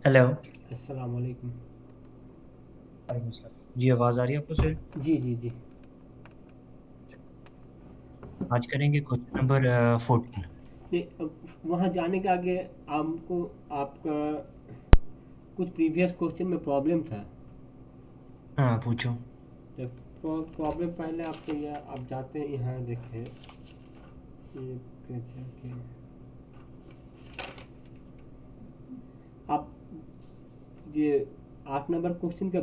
Hello. अस्सलाम वालेकुम। वालेकुम सलाम। जी, आवाज़ आ रही है आपको सर? जी जी जी। आज करेंगे क्वेश्चन नंबर 14। ये वहाँ जाने के आगे आपको आपका कुछ प्रीवियस क्वेश्चन में प्रॉब्लम था। हाँ, पूछो। तो प्रॉब्लम पहले आपको यह आप जाते हैं यहाँ देखें ये जाके आप ये 8 नंबर क्वेश्चन का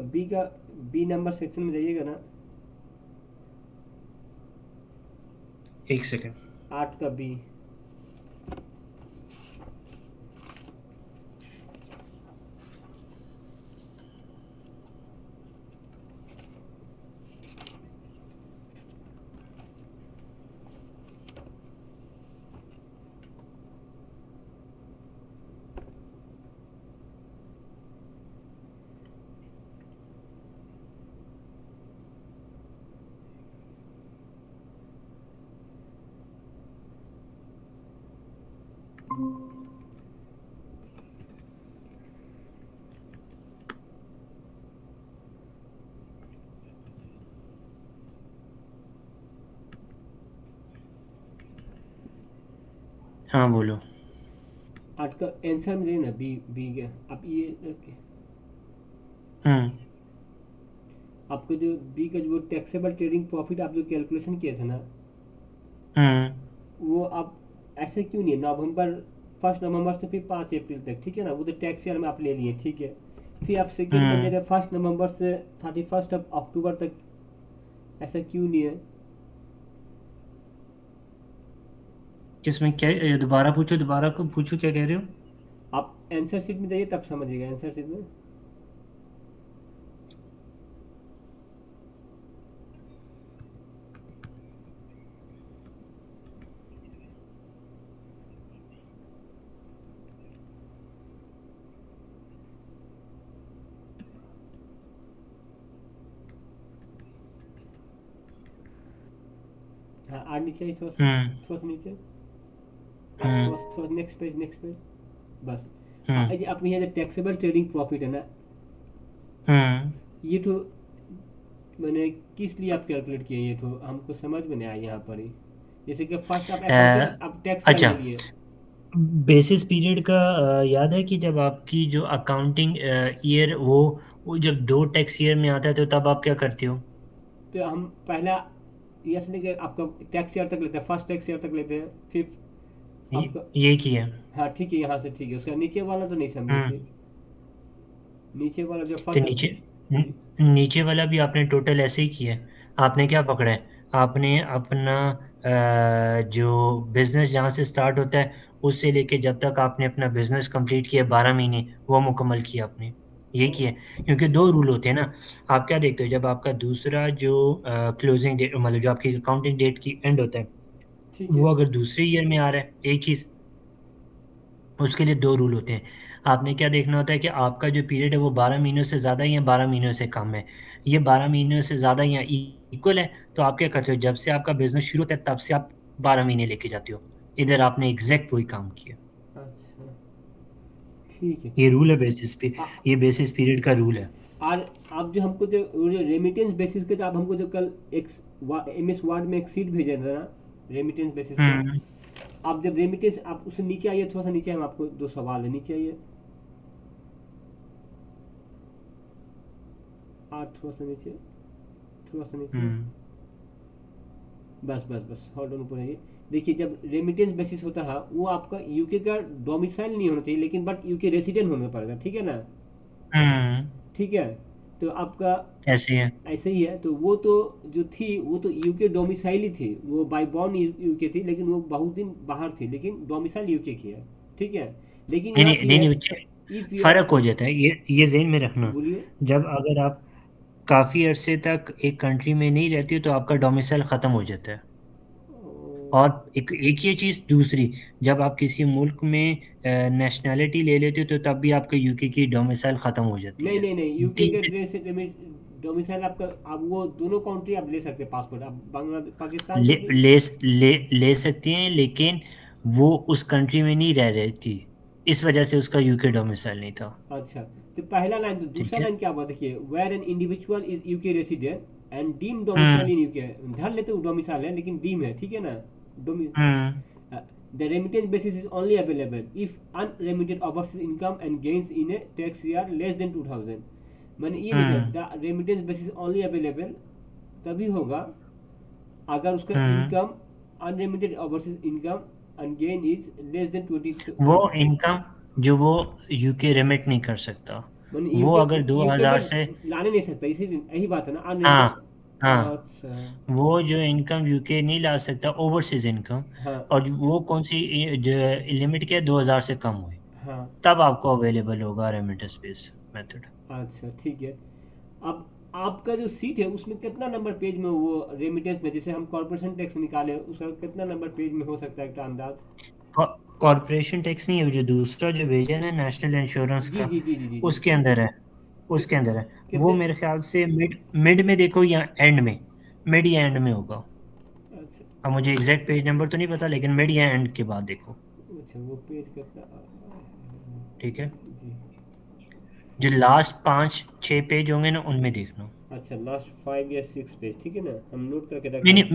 बी नंबर सेक्शन में जाइएगा ना। एक सेकंड। 8 का बी। हाँ, बोलो। 8 का आंसर में जाइए ना, बी बी का आप ये okay। हम्म। आपको जो बी का जो टैक्सेबल ट्रेडिंग प्रॉफिट आप जो कैलकुलेशन किए थे ना, हम्म। वो आप ऐसे क्यों नहीं है नवंबर 1 नवंबर से फिर 5 अप्रैल तक, ठीक है ना, वो तो टैक्स ईयर में आप ले लिए, ठीक है। फिर आप सेकेंड में ले हम्म। रहे 1 नवंबर से 31 अक्टूबर तक, ऐसा क्यों नहीं है? किसमें क्या दोबारा पूछो, दोबारा को पूछो, क्या कह रहे हो? आप आंसर शीट में जाइए तब समझिएगा, आंसर शीट में। हाँ और नीचे ही थोड़ा सा, हम्म। थोड़ा सा नीचे। हाँ हम्म। थोड़ा सा, थोड़ा नेक्स्ट पेज, नेक्स्ट पेज। बस। हम्म। ये आपको यहाँ जो टैक्सेबल ट्रेडिंग प्रॉफिट है ना, हम्म। ये तो मैंने किस लिए आप कैलकुलेट किए, ये तो हमको समझ में नहीं आया यहाँ पर ही। जैसे कि फर्स्ट आप अकाउंटिंग आप टैक्स ईयर अच्छा। ले लिए। बेसिस पीरियड का याद है कि जब आपकी जो अकाउंटिंग ईयर वो जब दो टैक्स ईयर में आता है तो तब आप क्या करते हो? तो हम पहला यस लेके आपका टैक्स ईयर तक लेते हैं, फर्स्ट टैक्स ईयर तक लेते हैं, फिर ये आपका। ये की है। हाँ ठीक है, यहाँ से ठीक है, उसका नीचे वाला तो नहीं समझे हम्म। फिर। नीचे वाला जो तो फर्स्ट नीचे जी। नीचे वाला भी आपने टोटल ऐसे ही किया है। आपने क्या पकड़ा है? आपने अपना जो बिजनेस जहाँ से स्टार्ट होता है उससे लेके जब तक आपने अपना बिजनेस कंप्लीट किया 12 महीने वो मुकम्मल किया आपने। यही ओ, किया है। क्योंकि दो रूल होते हैं ना। आप क्या देखते हो जब आपका दूसरा जो क्लोजिंग डेट मतलब जो आपकी अकाउंटिंग डेट की एंड होता है ठीक वो है। अगर दूसरे ईयर में आ रहा है एक ही उसके लिए दो रूल होते हैं। आपने क्या देखना होता है कि आपका जो पीरियड है वो 12 महीनों से ज़्यादा है या 12 महीनों से कम है। ये 12 महीनों से ज़्यादा या इक्वल है तो आप क्या करते हो जब से आपका बिजनेस शुरू होता है तब से आप 12 महीने लेके जाते हो। इधर आपने एग्जैक्ट वही काम किया। अच्छा ठीक है। ये रूल है बेसिस पे। आ, ये बेसिस पीरियड का रूल है। और आप जो हमको जो रेमिटेंस बेसिस के, जो आप हमको जो कल एक एम एस वर्ड में एक सीट भेजे थे ना, रेमिटेंस बेसिस का। हम्म। आप जब रेमिटेंस आप उससे नीचे आइए, थोड़ा सा नीचे, हम आपको दो सवाल है, नीचे आइए। और थोड़ा सा नीचे, थोड़ा सा नीचे। हम्म। बस बस बस, होल्ड ऑन, ऊपर आइए। देखिए जब रेमिटेंस बेसिस होता है वो आपका यूके का डोमिसाइल नहीं होना चाहिए, लेकिन बट यूके रेसिडेंट होना पड़ेगा, ठीक है ना। हम्म। ठीक है। तो आपका ऐसे है। ऐसे ही है, तो वो तो जो थी वो तो यूके डोमिसाइल ही थी, वो बाई बॉर्न यूके थी, लेकिन वो बहुत दिन बाहर थी, लेकिन डोमिसाइल यूके की है। ठीक है। लेकिन नहीं यहाँ नहीं पे नहीं है, नहीं बच्चे, इफ यू आर। फर्क हो जाता है ये ज़हन में रखना। बोलिए। जब अगर आप काफ़ी अरसे तक एक कंट्री में नहीं रहती हो तो आपका डोमिसाइल ख़त्म हो जाता है। और एक एक ये चीज़ दूसरी, जब आप किसी मुल्क में नेशनैलिटी ले लेते हो तो तब भी आपके यूके की डोमिसाइल ख़त्म हो जाती नहीं है। नहीं नहीं, यूके तीन के डोमिसाइल आपका, आप वो दोनों कंट्री आप ले सकते हैं पासपोर्ट, आप बांग्लादेश पाकिस्तान ले से भी। ले ले ले सकती हैं लेकिन वो उस कंट्री में नहीं रह रही थी। इस वजह से उसका यूके डोमिसाइल नहीं था। अच्छा, तो पहला लाइन, तो ठीक दूसरा है। लाइन क्या हुआ देखिए, where an individual is UK resident and deem domicile hmm. In UK. ध्यान लेते हो डोमिसाइल है लेकिन डीम है, ठीक है ना। डोमि hmm. The remittance basis is only available if unremitted overseas income and gains in a tax year less than 2000। मैंने ये नहीं हम्म। समझा, the remittance basis only available तभी होगा अगर उसका हम्म। Income, unlimited overseas income and gain is less than 20। वो इनकम जो वो यूके रेमिट नहीं कर सकता, मैंने वो यूके, अगर यूके 2000 में से। लाने नहीं सकता, इसीलिए यही बात है ना, हाँ। अनलिमिटेड। हाँ। अच्छा। वो जो इनकम यूके नहीं ला सकता ओवरसीज इनकम, हाँ और वो कौन सी जो लिमिट क्या है, 2000 से कम हुई, हाँ। तब आपको अवेलेबल होगा रेमिटेंस बेस मेथड। अच्छा ठीक है। अब आपका जो सीट है उसमें कितना नंबर पेज में वो रेमिटेंस में, जैसे हम कॉर्पोरेशन टैक्स निकाले उसका कितना नंबर पेज में हो सकता है एक अंदाज? कॉरपोरेशन टैक्स नहीं है, जो दूसरा जो भेजा है ना नेशनल इंश्योरेंस जी का, जी जी जी जी जी। उसके अंदर है। उसके कितने अंदर है। वो कितने? मेरे ख्याल से मिड मिड में देखो या एंड में, मिड या एंड में होगा। अच्छा अब मुझे एग्जैक्ट पेज नंबर तो नहीं पता, लेकिन मिड या एंड के बाद देखो। अच्छा, वो पेज कितना ठीक है। जी। जो लास्ट 5-6 पेज होंगे ना, उनमें देखना। अच्छा, लास्ट 5 या 6 पेज, ठीक है ना, हम नोट करके रख रहे हैं।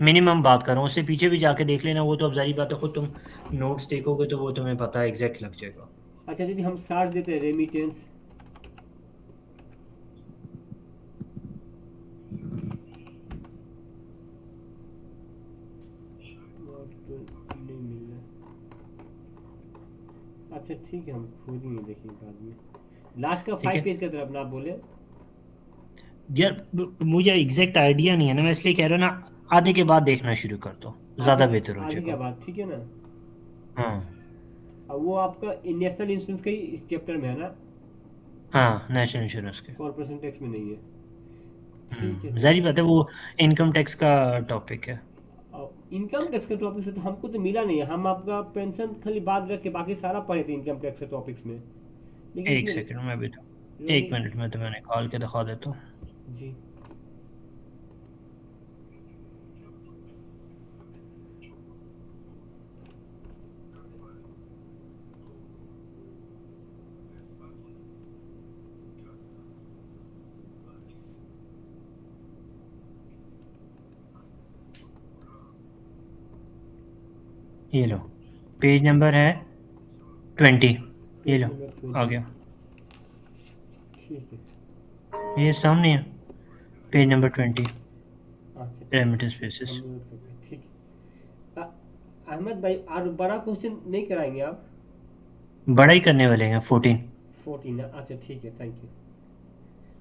मिनिमम बात कर रहा हूँ, उससे पीछे भी जाके देख लेना, वो तो अब जारी बात है, खुद तुम नोट्स देखोगे तो वो तुम्हें पता है, एग्जैक्ट लग जाएगा। अच्छा दीदी, हम सार्च देते हैं रेमिटेंस। नहीं मिल रहा। अच्छा ठीक है, हम खोजेंगे, देखेंगे बाद में। लास्ट का ठीक 5 पेज है की तरफ ना आप बोले। यार, मुझे एग्जैक्ट आइडिया नहीं है ना, मैं इसलिए कह रहा हूँ ना, आधे के बाद देखना शुरू कर दो, आधे ज्यादा बेहतर हो आधे क्या जाएगा। बात, ठीक है ना। हाँ। अब वो आपका नेशनल इंश्योरेंस का ही इस चैप्टर में है ना, हाँ, नेशनल इंश्योरेंस के। कॉर्पोरेशन टैक्स में नहीं है। ठीक है जारी तब। बात है, वो इनकम टैक्स का टॉपिक है। इनकम टैक्स के टॉपिक से तो हमको तो मिला नहीं है, हम आपका पेंशन खाली बात रख के बाकी सारा पढ़े थे इनकम टैक्स के टॉपिक्स में, लेकिन एक इसमें सेकंड में भी तो, एक रेमिट। मिनट में तुम्हें निकाल के दिखा देता हूँ। जी। ये लो, पेज नंबर है 20। ये पेज लो, नंबर आ 20। गया। ठीक है। ये सामने है, पेज नंबर 20, अच्छा ठीक रेमिटेंस है, हम बेसिस। नोट करते, ठीक है। अहमद भाई, और बड़ा क्वेश्चन नहीं कराएंगे आप? बड़ा ही करने वाले हैं 14। 14 है, अच्छा ठीक है, थैंक यू।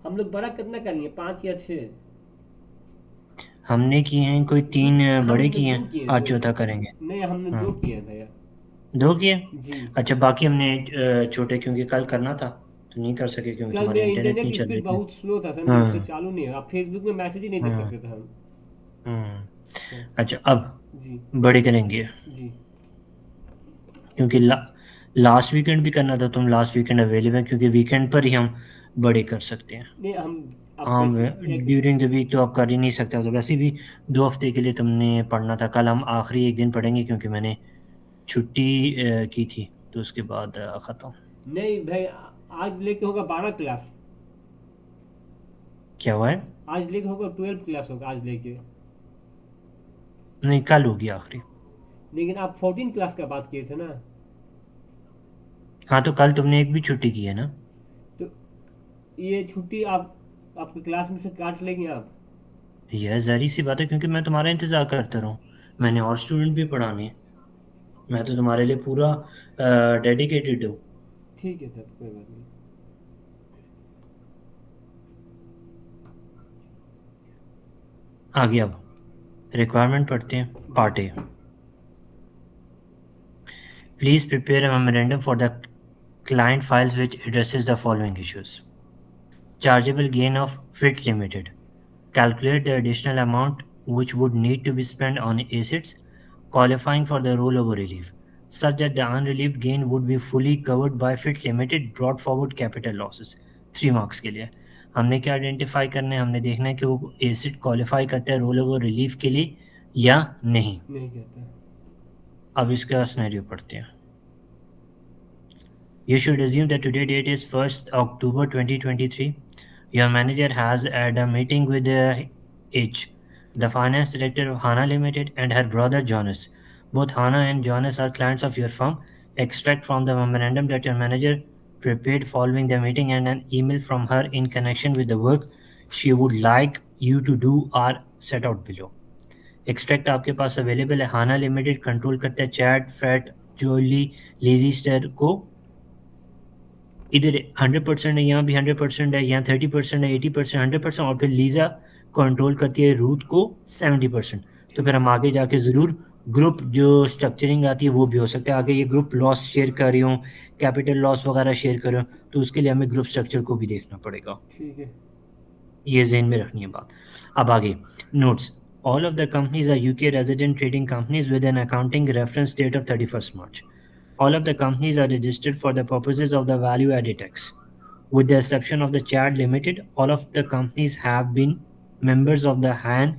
हम लोग बड़ा कितना करेंगे, 5 या 6? हमने किए हैं कोई 3 बड़े हमने किए दो हैं, किए हैं, आज दो। चौथा करेंगे। नहीं, हमने हाँ, 2 किए हैं भैया। 2 किए। जी। अच्छा, बाकी हमने छोटे क्योंकि कल करना था तो नहीं कर सके, क्योंकि कल तुम्हारे मेरा इंटरनेट इंटरनेट नहीं की चल रही स्पीड थी। बहुत स्लो था, समझे, उससे हाँ। चालू नहीं है, आप फेसबुक में मैसेज ही नहीं देख हाँ। सकते थे हम। हम्म। अच्छा। अच्छा, अब जी बड़े करेंगे, जी। क्योंकि लास्ट वीकेंड भी करना था, तुम लास्ट वीकेंड अवेलेबल है, क्योंकि वीकेंड पर ही हम बड़े कर सकते हैं। नहीं हम, अब हाँ, वैसे एक, ड्यूरिंग द वीक तो आप कर ही नहीं सकते, तो वैसे भी 2 हफ्ते के लिए तुमने पढ़ना था, कल हम आखिरी एक दिन पढ़ेंगे, क्योंकि मैंने छुट्टी की थी, तो उसके बाद ख़त्म। नहीं भाई, आज लेके होगा 12 क्लास। क्या हुआ है? आज लेके होगा 12 क्लास होगा आज लेके। नहीं, कल होगी आखिरी। लेकिन आप 14 क्लास का बात किए थे ना। हाँ, तो कल तुमने एक भी छुट्टी की है ना। तो ये छुट्टी आप आपके क्लास में से काट लेंगे आप? यह जारी सी बात है, क्योंकि मैं तुम्हारा इंतज़ार करता रहूँ, मैंने और स्टूडेंट भी पढ़ाने हैं, मैं तो तुम्हारे लिए पूरा डेडिकेटेड हूँ। ठीक है तब, कोई बात नहीं। आगे अब रिक्वायरमेंट पढ़ते हैं, G part A. Please prepare a memorandum for the client files which addresses the following issues: chargeable gain of FIT limited, calculate the additional amount which would need to be spent on assets qualifying for the rollover relief, such that the unrelieved gain would be fully covered by FIT limited brought forward capital losses। 3 marks के लिए हमने क्या identify करना है, हमने देखना है कि वो एसिड क्वालिफाई करता है रोल ओवर रिलीफ के लिए या नहीं। नहीं कहता। अब इसका स्नैरियो पढ़ते हैं। You should assume that today date is 1st October 2023. Your manager has had a meeting with H, the finance director of Hana Limited, and her brother Jonas. Both Hana and Jonas are clients of your firm. Extract from the memorandum that your manager prepared following the meeting and an email from her in connection with the work she would like you to do are set out below. Extract आपके पास available है. हाना limited control करता है chat freight जोली lazy stir को. इधर 100% है, यहाँ भी 100% है, यहाँ 30% है, 80%, 100%, और फिर लीजा कंट्रोल करती है रूथ को 70%. तो ठीक फिर है। हम आगे जाके ज़रूर ग्रुप जो स्ट्रक्चरिंग आती है वो भी हो सकता है. आगे ये ग्रुप लॉस शेयर कर रही हूँ, कैपिटल लॉस वगैरह शेयर कर रही हूँ, तो उसके लिए हमें ग्रुप स्ट्रक्चर को भी देखना पड़ेगा. ठीक है। ये ज़हन में रखनी है बात. अब आगे notes. All of the companies are UK resident trading companies with an accounting reference date of 31st March. All of the companies are registered for the purposes of the value added tax. With the exception of the Chad Limited, all of the companies have been members of the Han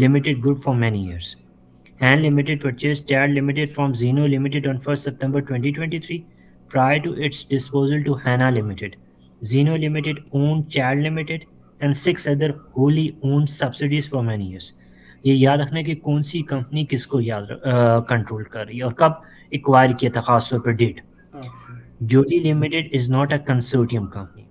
Limited Group for many years. Han Limited purchased Chad Limited from Zeno Limited on 1st September 2023 prior to its disposal to Hana Limited. Zeno Limited owned Chad Limited and six other wholly owned subsidiaries for many years. ये याद रखना कि कौन सी company किसको याद control कर रही है और कब एक्वायर किया था, खासतौर पर डेट. अच्छा। Jolly limited is not a consortium company.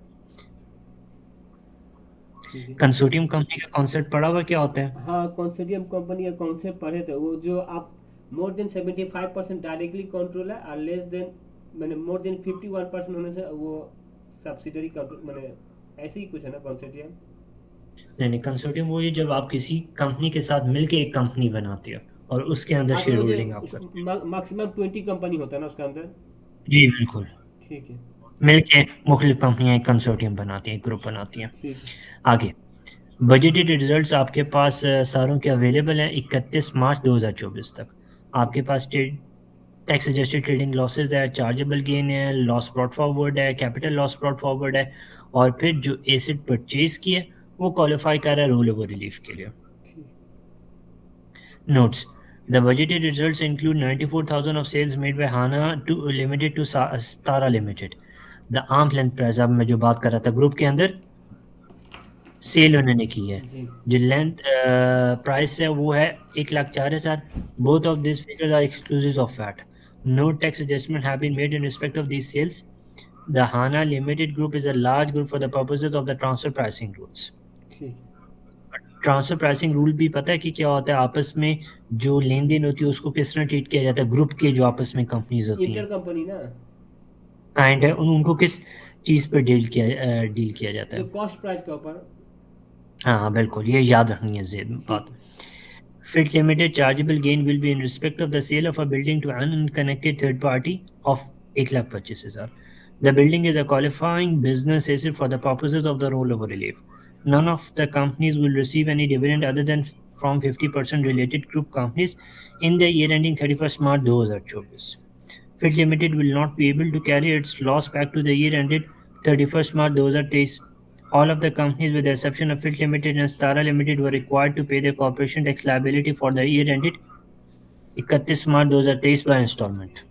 ठीक है। कंसोर्टियम कंपनी का कॉन्सेप्ट पढ़ा हुआ क्या होता है? हाँ, कंसोर्टियम कंपनी का कॉन्सेप्ट पढ़े थे, वो जो आप मोर देन 75% डायरेक्टली कंट्रोल है और लेस देन मैंने मोर देन 51% होने से वो सब्सिडरी कंट्रोल मैंने ऐसे ही कुछ है ना कंसोर्टियम। नहीं नहीं, कंसोर्टियम वो ये जब आप किसी कंपनी के साथ मिलके एक कंपनी बनाते हो और उसके अंदर हाँ, तो शेयर वो जो होल्डिंग आप करते हो. मैक्सिमम 20 कंपनी होता है ना उसके अंदर। जी बिल्कुल. ठीक है। मिलके मुख्तलिफ कंपनियां एक कंसोर्टियम बनाती हैं, एक ग्रुप बनाती हैं. ठीक है। आगे बजटेड रिजल्ट्स आपके पास सारों के अवेलेबल हैं 31 मार्च 2024 तक. आपके पास टैक्स एडजस्टेड ट्रेडिंग लॉसेज है, चार्जेबल गेन है, लॉस ब्रॉट फॉरवर्ड है, कैपिटल लॉस ब्रॉट फॉरवर्ड है, और फिर जो एसेट परचेज किए वो क्वालिफाई कर रहा है रोल ओवर रिलीफ के लिए. ठीक। Notes: The budgeted results include 94,000 of sales made by Hana to Limited to Stara Limited. The arm's length price, अब मैं जो बात कर रहा था ग्रुप के अंदर सेल उन्होंने की है. जी। जो लेंथ प्राइस है वो है 1,04,000. Both of this figures are exclusive of VAT. No tax adjustment have been made in respect of these sales. The Hana Limited Group is a large group for the purposes of the transfer pricing rules. ठीक। Transfer pricing rule भी पता है कि क्या होता है? आपस में जो लेन देन होती है उसको किस तरह ट्रीट किया जाता है, ग्रुप के जो आपस में कंपनीज होती इंटर हैं कंपनी ना। एंड उनको किस चीज़ पर डील किया जाता जो है. कॉस्ट प्राइस के ऊपर। हाँ हाँ बिल्कुल, ये याद रखनी है बात. ठीक है। Fit limited chargeable gain will be in respect of the sale of a building to an unconnected third party of 8 lakh purchases. The building is a qualifying business asset for the purposes of the rollover relief. None of the companies will receive any dividend other than from 50% related group companies in the year ending 31st March 2024. Fit Limited will not be able to carry its loss back to the year ended 31st March 2023. All of the companies, with the exception of Fit Limited and Stara Limited, were required to pay their corporation tax liability for the year ended 31 March 2023 by installment.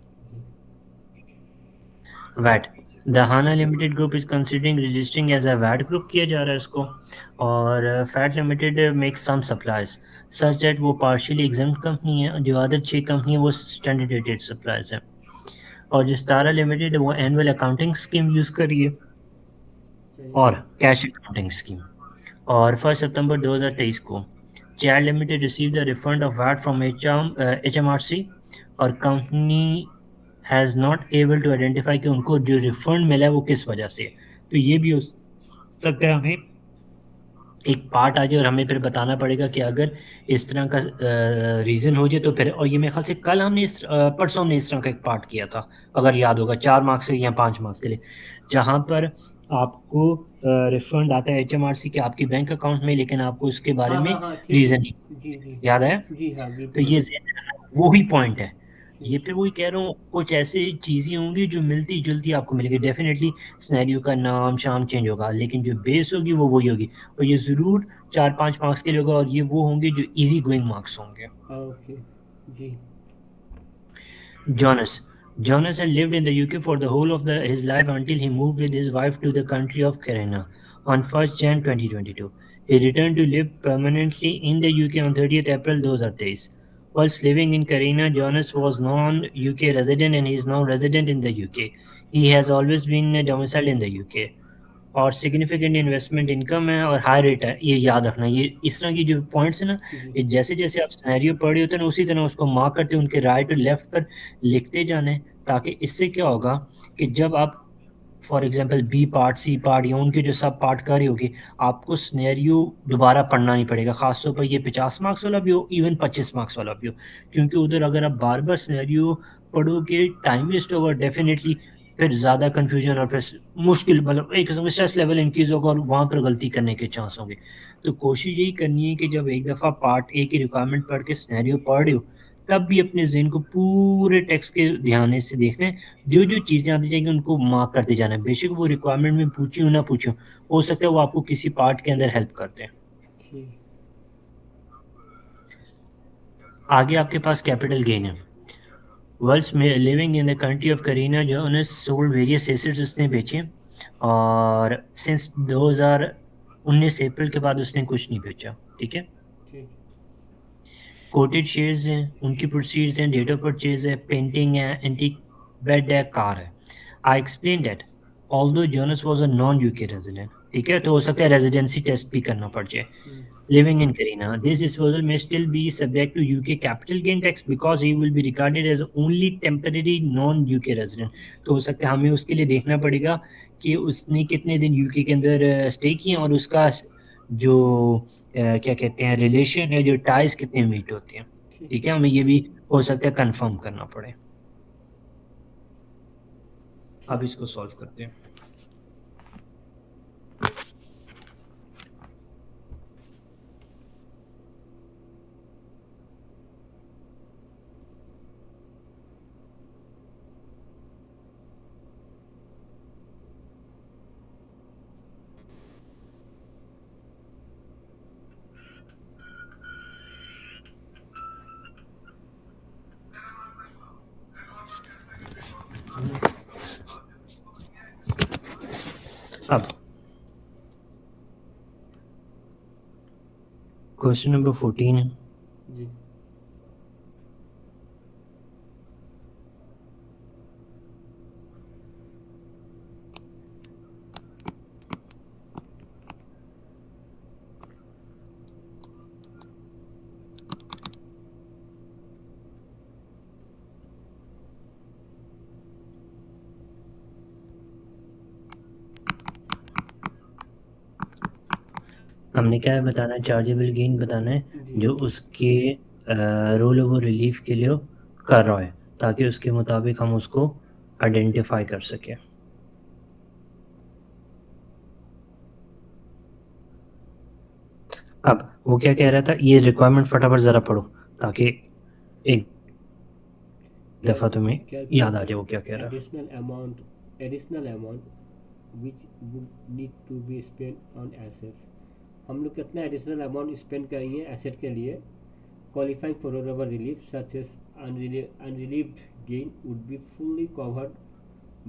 VAT. The Hana limited group is considering registering as a VAT group किया जा रहा है इसको. और Fat limited make some supplies such that वो partially exempt company है. जो other 6 company है वो स्टैंडर्ड रेटेड सप्लाईज है. और जो स्टारा लिमिटेड है वो एनुअल अकाउंटिंग स्कीम यूज़ कर रही है सही और है। Cash accounting scheme. और 1 सितंबर 2023 को Chad limited receive the refund of VAT from HMRC. और company has not able to identify कि उनको जो रिफंड मिला है वो किस वजह से है. तो ये भी हो सकता है हमें एक पार्ट आ जाए और हमें फिर बताना पड़ेगा कि अगर इस तरह का रीज़न हो जाए तो फिर. और ये मेरे ख्याल से कल हमने परसों हमने इस तरह का एक पार्ट किया था, अगर याद होगा, 4 मार्क्स से या 5 मार्क्स के लिए, जहाँ पर आपको रिफंड आता है HMRC के आपके बैंक अकाउंट में, लेकिन आपको उसके बारे हाँ, में हाँ, हाँ, ठीक है। रीज़न नहीं. जी, जी। याद है? जी, हाँ, तो बिल्कुल। ये ज़हन में रखना, वही पॉइंट है. ये ठीक। फिर वही कह रहा हूँ, कुछ ऐसी चीज़ें होंगी जो मिलती जुलती आपको मिलेगी. डेफिनेटली सिनेरियो का नाम शाम चेंज होगा, लेकिन जो बेस होगी वो वही होगी. और ये ज़रूर 4-5 मार्क्स के लिए होगा, और ये वो होंगे जो इजी गोइंग मार्क्स होंगे. ओके। जी। Jonas. Jonas had lived in the UK for the whole of his life until he moved with his wife to the country of Karina on 1st Jan 2022. He returned to live permanently in the UK on 30th April 2023. Whilst living in Karina, Jonas was non-UK resident and he is now resident in the UK. He has always been domiciled in the UK. और significant investment income है और high rate है, ये याद रखना। ये इस तरह की जो पॉइंट्स है ना, जी ये जैसे जैसे आप सिनेरियो पढ़ रहे होते हैं ना, उसी तरह उसको मार्क करते उनके राइट और लेफ्ट पर लिखते जाने, ताकि इससे क्या होगा कि जब आप for example B part, C part या उनके जो सब पार्ट कर रही होगी, आपको सिनेरियो दोबारा पढ़ना नहीं पड़ेगा। खासतौर पर ये 50 मार्क्स वाला भी हो, इवन 25 मार्क्स वाला भी हो, क्योंकि उधर अगर आप बार बार सिनेरियो पढ़ोगे, टाइम वेस्ट होगा डेफिनेटली। फिर ज़्यादा कन्फ्यूजन और फिर मुश्किल, मतलब एक किस्म का स्ट्रेस लेवल इंक्रीज होगा और वहाँ पर गलती करने के चांस होंगे। तो कोशिश यही करनी है कि जब एक दफ़ा पार्ट ए की रिक्वायरमेंट पढ़ के सिनेरियो पढ़ रहे हो, तब भी अपने ज़हन को पूरे टेक्स्ट के ध्यान से देखना है। जो चीज़ें आती जाएंगी उनको मार्क करते जाना है, बेशक वो रिक्वायरमेंट में पूछी हो ना पूछी हो सकता है वो आपको किसी पार्ट के अंदर हेल्प करते हैं। ठीक। आगे आपके पास कैपिटल गेन है। Whilst living in the country of Karina, Jonas sold various assets उसने बेचे, और सिंस 2019 अप्रैल के बाद उसने कुछ नहीं बेचा। ठीक है। ठीक। कोटेड शेयर्स हैं, उनकी प्रोसीड्स हैं, डेट ऑफ परचेज है, पेंटिंग है, एंटीक बेड है, कार है। I explain that although Jonas was a non UK resident, ठीक है, तो हो सकता है रेजिडेंसी टेस्ट भी करना पड़ जाए। Living in Karina, this disposal may still be subject to UK capital gain tax because he will be regarded as only temporary non-UK resident। तो हो सकता है हमें उसके लिए देखना पड़ेगा कि उसने कितने दिन यूके के अंदर स्टे किए और उसका जो क्या कहते हैं रिलेशन है, जो टाइज कितने मीट होते हैं। ठीक। ठीक है, हमें ये भी हो सकता है कंफर्म करना पड़े। अब ठीक। इसको सॉल्व करते हैं। अब क्वेश्चन नंबर 14 है। जी। हमने क्या बताना है, चार्जेबल गेन बताना है जी। जो उसके रोल ओवर रिलीफ के लिए कर रहा है, ताकि उसके मुताबिक हम उसको आइडेंटिफाई कर सकें। अब वो क्या कह रहा था, ये रिक्वायरमेंट फटाफट ज़रा पढ़ो ताकि एक दफ़ा तुम्हें याद आ कैलकुलेट जाए वो क्या कह रहा है। Additional amount which would need to be spend on assets. हम लोग कितना एडिशनल अमाउंट स्पेंड करेंगे एसेट के लिए qualifying for rollover relief such as unrelieved gain would be fully covered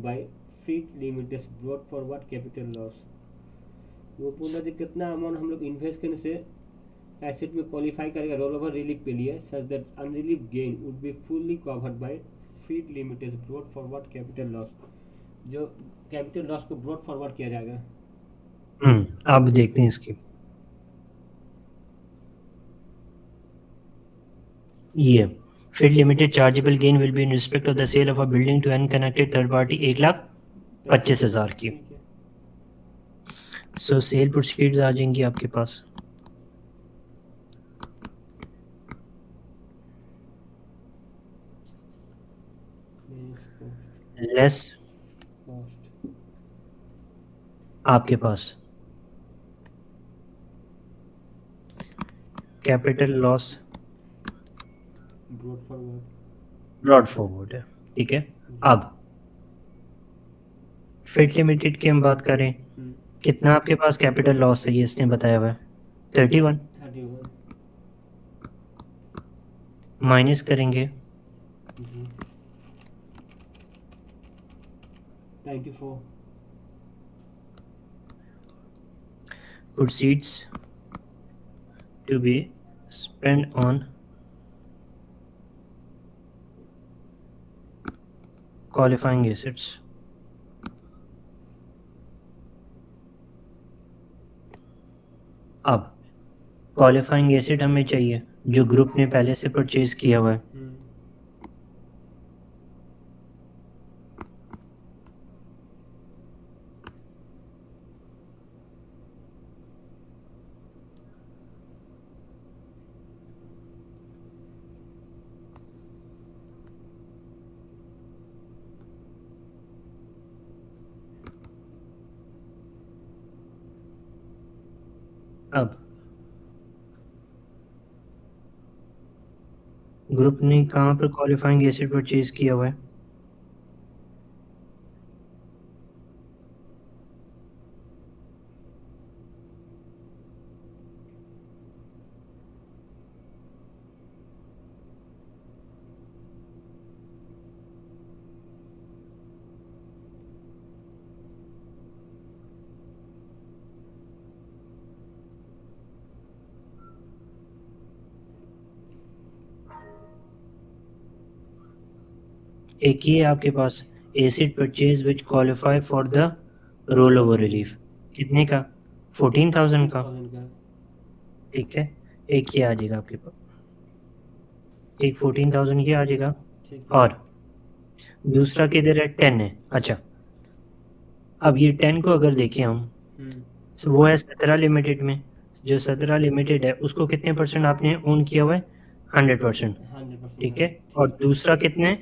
by freed limiters brought forward capital loss। वो बोला कि कितना अमाउंट हम लोग इन्वेस्ट करने से एसेट में क्वालिफाई करेगा रोल ओवर रिलीफ के लिए such that unrelieved gain would be fully covered by Freed limited brought forward capital loss. जो कैपिटल लॉस को ब्रॉट फॉरवर्ड किया जाएगा। अब देखते हैं इसकी। ये Fit limited chargeable gain will be in respect of the sale of a building to unconnected third party 1,25,000 की। ठीक है। सो सेल प्रोसीड्स आ जाएंगी आपके पास। लेस कॉस्ट आपके पास capital loss brought forward. Brought forward है। ठीक है। अब फिट लिमिटेड की हम बात करें, कितना आपके पास कैपिटल लॉस है, ये इसने बताया हुआ है 31। 31। माइनस करेंगे जी। 94. proceeds to be spent on qualifying assets. अब क्वालिफाइंग एसिड हमें चाहिए जो ग्रुप ने पहले से परचेज किया हुआ है। अब ग्रुप ने कहाँ पर क्वालिफाइंग एसिड परचेज किया हुआ है? एक ही है आपके पास asset purchase which qualify for the roll over relief, कितने का? 14,000 का। ठीक है, एक ये आ जाएगा आपके पास, एक 14,000 ये आ जाएगा और दूसरा किधर है? 10 है। अच्छा, अब ये 10 को अगर देखें हम, तो वो है 17 लिमिटेड में। जो 17 लिमिटेड है उसको कितने परसेंट आपने ओन किया हुआ है? 100%। ठीक है, और दूसरा कितने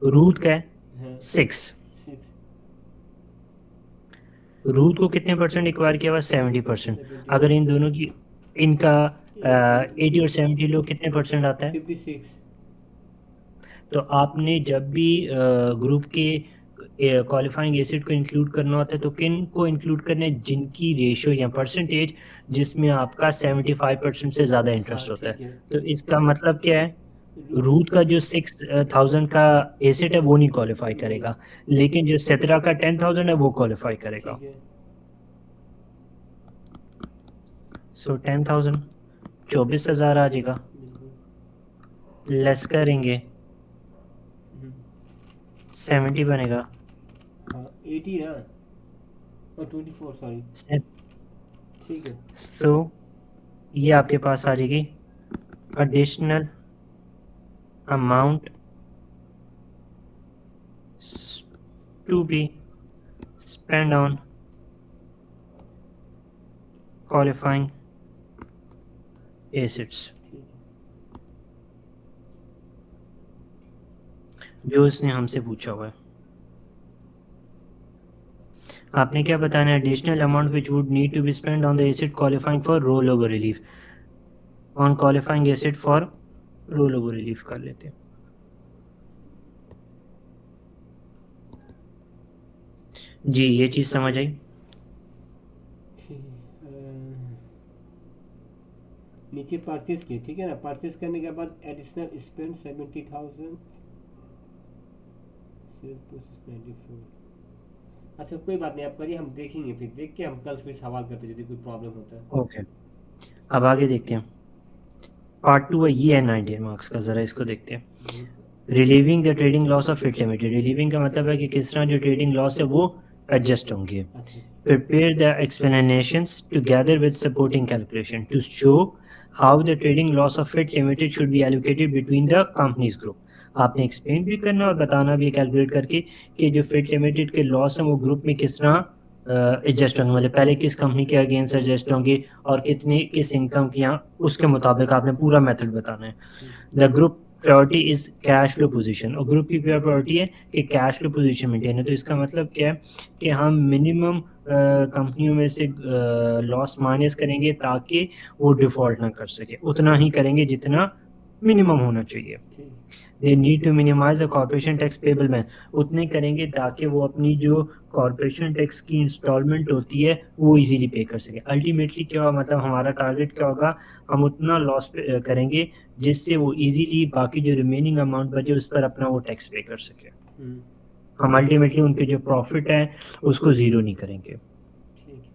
रूट का है? 6। रूट को कितने परसेंट एक्वायर किया हुआ? 70%। अगर इन दोनों की इनका 80 और 70 लोग कितने परसेंट आता है? 56। तो आपने जब भी ग्रुप के क्वालिफाइंग एसिड को इंक्लूड करना होता है तो किन को इंक्लूड करना है? जिनकी रेशियो या परसेंटेज जिसमें आपका 75% से ज़्यादा इंटरेस्ट होता है। तो इसका मतलब क्या है? रूट का जो 6,000 का एसिड है वो नहीं क्वालिफाई करेगा, लेकिन जो 17 का 10,000 है वो क्वालिफाई करेगा। सो 10,000 24,000 आ जाएगा, लेस करेंगे 70 बनेगा। 80 ना, और 24 सॉरी। ठीक है, सो ये आपके पास आ जाएगी additional amount to be spend on qualifying assets, जो इसने हमसे पूछा हुआ है। आपने क्या बताना है? Additional amount which would need to be spend on the asset qualifying for roll over relief. On qualifying asset for roll over relief कर लेते हैं। जी, ये चीज़ समझ आई? नीचे परचेज किए, ठीक है ना। परचेज करने के बाद एडिशनल स्पेंड 70,000, सेल प्रोसेस 94। अच्छा कोई बात नहीं, आप करिए, हम देखेंगे, फिर देख के हम कल फिर सवाल करते हैं यदि कोई प्रॉब्लम होता है। ओके, अब आगे देखते हैं। पार्ट 2 है, ये है 90 मार्क्स का, ज़रा इसको देखते हैं। Relieving the trading loss of It limited. Relieving का मतलब है कि किस तरह जो ट्रेडिंग लॉस है वो एडजस्ट होंगे। Prepare the explanations together with supporting calculation to show how the trading loss of It limited should be allocated between the companies group. आपने एक्सप्लेन भी करना और बताना भी कैलकुलेट करके कि जो फिट लिमिटेड के लॉस हैं वो ग्रुप में किस तरह एडजस्ट होंगे, मतलब पहले किस कंपनी के अगेंस्ट एडजस्ट होंगे और कितने किस इनकम की, यहाँ उसके मुताबिक आपने पूरा मेथड बताना है। The group priority is cash flow position, और ग्रुप की प्रायोरिटी है कि कैश फ्लो पोजीशन मेंटेन है। तो इसका मतलब क्या है कि हम मिनिमम कंपनियों में से लॉस माइनस करेंगे ताकि वो डिफ़ॉल्ट ना कर सके, उतना ही करेंगे जितना मिनिमम होना चाहिए। They need to minimise the corporation tax payable में, उतने करेंगे ताकि वो अपनी जो कॉर्पोरेशन टैक्स की इंस्टॉलमेंट होती है वो इजीली पे कर सके। अल्टीमेटली क्या होगा, मतलब हमारा टारगेट क्या होगा, हम उतना लॉस करेंगे जिससे वो इजीली बाकी जो रिमेनिंग अमाउंट बचे उस पर अपना वो टैक्स पे कर सके। हम अल्टीमेटली उनके जो प्रॉफिट है उसको ज़ीरो नहीं करेंगे। ठीक है।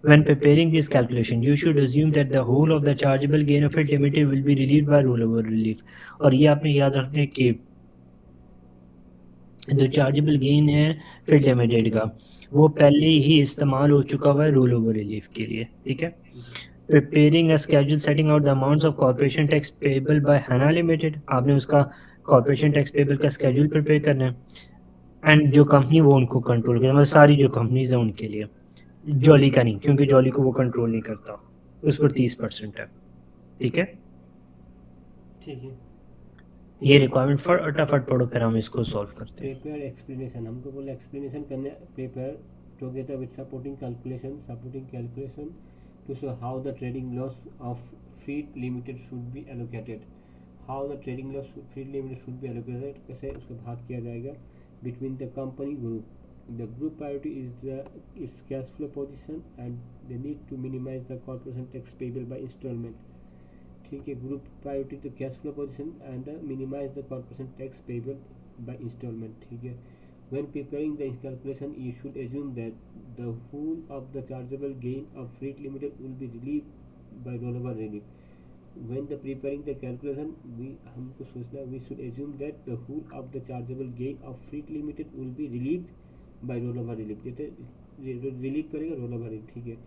When preparing this calculation, you should assume that the whole of the chargeable gain of it limited will be relieved by rollover relief. और ये आपने याद रखना है कि जो चार्जेबल गेन है फील्ड लिमिटेड का वो पहले ही इस्तेमाल हो चुका हुआ है रोल ओवर रिलीफ के लिए, ठीक है। ठीक है। Preparing a schedule setting out the amounts of corporation tax payable by हैना लिमिटेड, आपने उसका कॉर्पोरेशन टैक्स पेबल का स्केड्यूल प्रिपेयर करना है। एंड जो कंपनी वो उनको कंट्रोल करे, मतलब सारी जो कंपनीज हैं उनके लिए, जॉली का नहीं, क्योंकि जॉली को वो कंट्रोल नहीं करता, उस पर 30% है, ठीक है। ठीक है। ये रिक्वायरमेंट फटाफट पढ़ो फिर हम इसको सॉल्व करते हैं। प्रिपेयर एक्सप्लेनेशन, हमको बोला एक्सप्लेनेशन करने, prepare together with supporting calculation to show how the trading loss of Freed limited should be allocated. How the trading loss Freed limited should be allocated, कैसे उसको भाग किया जाएगा between the company group. The group priority is the its cash flow position and they need to minimise the corporation tax payable by instalment. ठीक है, group priority the cash flow position and the minimise the corporation tax payable by installment. ठीक है, when preparing the calculation you should assume that the whole of the chargeable gain of freight limited will be relieved by rollover relief। when the preparing the calculation we हमको सोचना, we should assume that the whole of the chargeable gain of freight limited will be relieved by rollover relief, जैसे relieve करेगा rollover relief। ठीक है,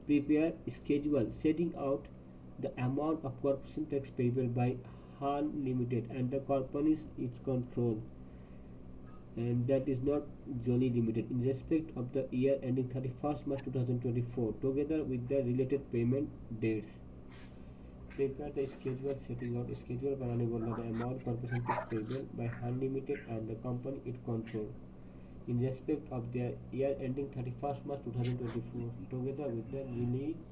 prepare schedule setting out the amount of corporation tax payable by Han Limited and the company's its control and that is not Jolly Limited in respect of the year ending 31st March 2024 together with the related payment dates। Prepare the schedule setting out schedule बनाने बोला the amount corporation tax payable by Han Limited and the company it control in respect of their year ending 31st March 2024 together with the related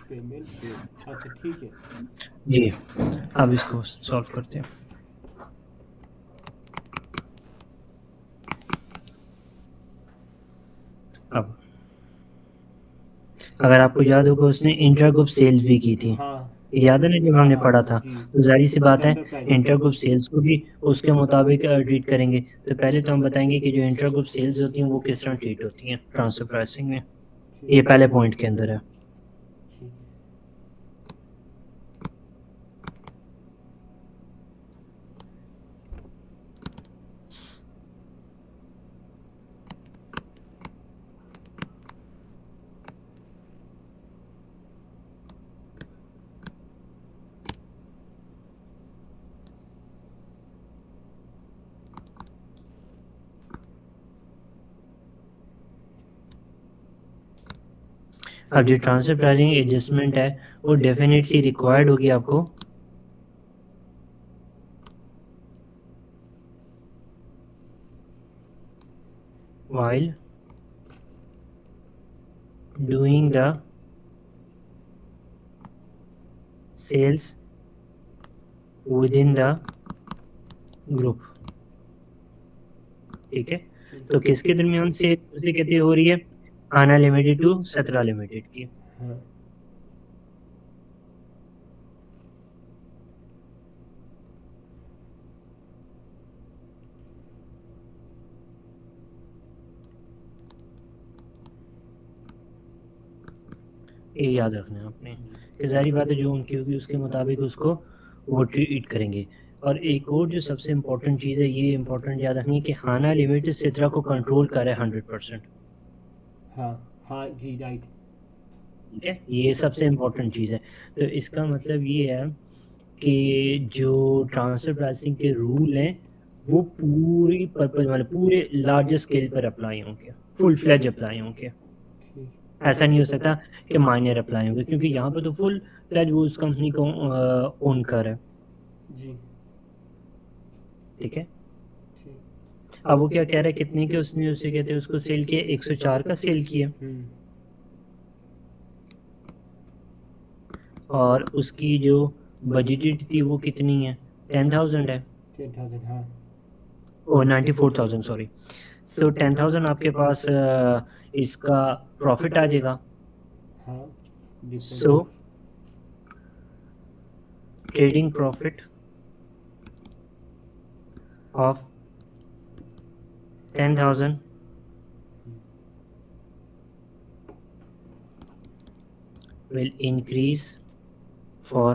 payment dates। अच्छा ठीक है। जी, अब इसको solve करते हैं। अब अगर आपको याद होगा उसने इंट्रा ग्रुप सेल्स भी की थी, हाँ याद है ना जब हाँ हमने हाँ पढ़ा था, जी। तो जाहिर सी बात है transfer pricing. Intra group sales को भी उसके मुताबिक ट्रीट करेंगे। तो पहले तो हम बताएंगे कि जो इंट्रा ग्रुप सेल्स होती हैं वो किस तरह ट्रीट होती हैं ट्रांसफर प्राइसिंग में, ये ठीक पहले पॉइंट के अंदर है। ठीक है। अब जो ट्रांसफर प्राइसिंग एडजस्टमेंट है वो डेफिनेटली रिक्वायर्ड होगी आपको while doing the sales within the group, ठीक है। तो किसके दरमियान से उसे कहते हो रही है, आना लिमिटेड टू सतरा लिमिटेड की। हाँ ये याद रखना है आपने कि जाहिर बात है जो उनकी होगी उसके मुताबिक उसको वो ट्रीट करेंगे। और एक और जो सबसे इम्पोर्टेंट चीज़ है, ये इम्पोर्टेंट याद रखनी है कि हाना लिमिटेड सित्रा को कंट्रोल करे 100%, हाँ हाँ जी राइट। ठीक है, ये सबसे इम्पोर्टेंट चीज़ है। तो इसका मतलब ये है कि जो ट्रांसफर प्राइसिंग के रूल हैं वो पूरी पर्पज मतलब पूरे लार्ज स्केल पर अप्लाई होंगे, फुल फ्लेज अप्लाई होंगे। ठीक। ऐसा नहीं हो सकता कि माइनर अप्लाई होंगे, क्योंकि यहाँ पर तो फुल फ्लेज वो उस कंपनी को ओन कर है, जी ठीक है। ठीक। अब वो क्या कह रहा है, कितने के उसने उसे कहते हैं उसको सेल किया, 104 का सेल किया, और उसकी जो बजटेड थी वो कितनी है, 10,000 है, 10,000 हाँ। ओ 94,000 सॉरी। सो 10,000 आपके पास इसका प्रॉफिट आ जाएगा। हाँ so difference. Trading profit of 10,000 will increase for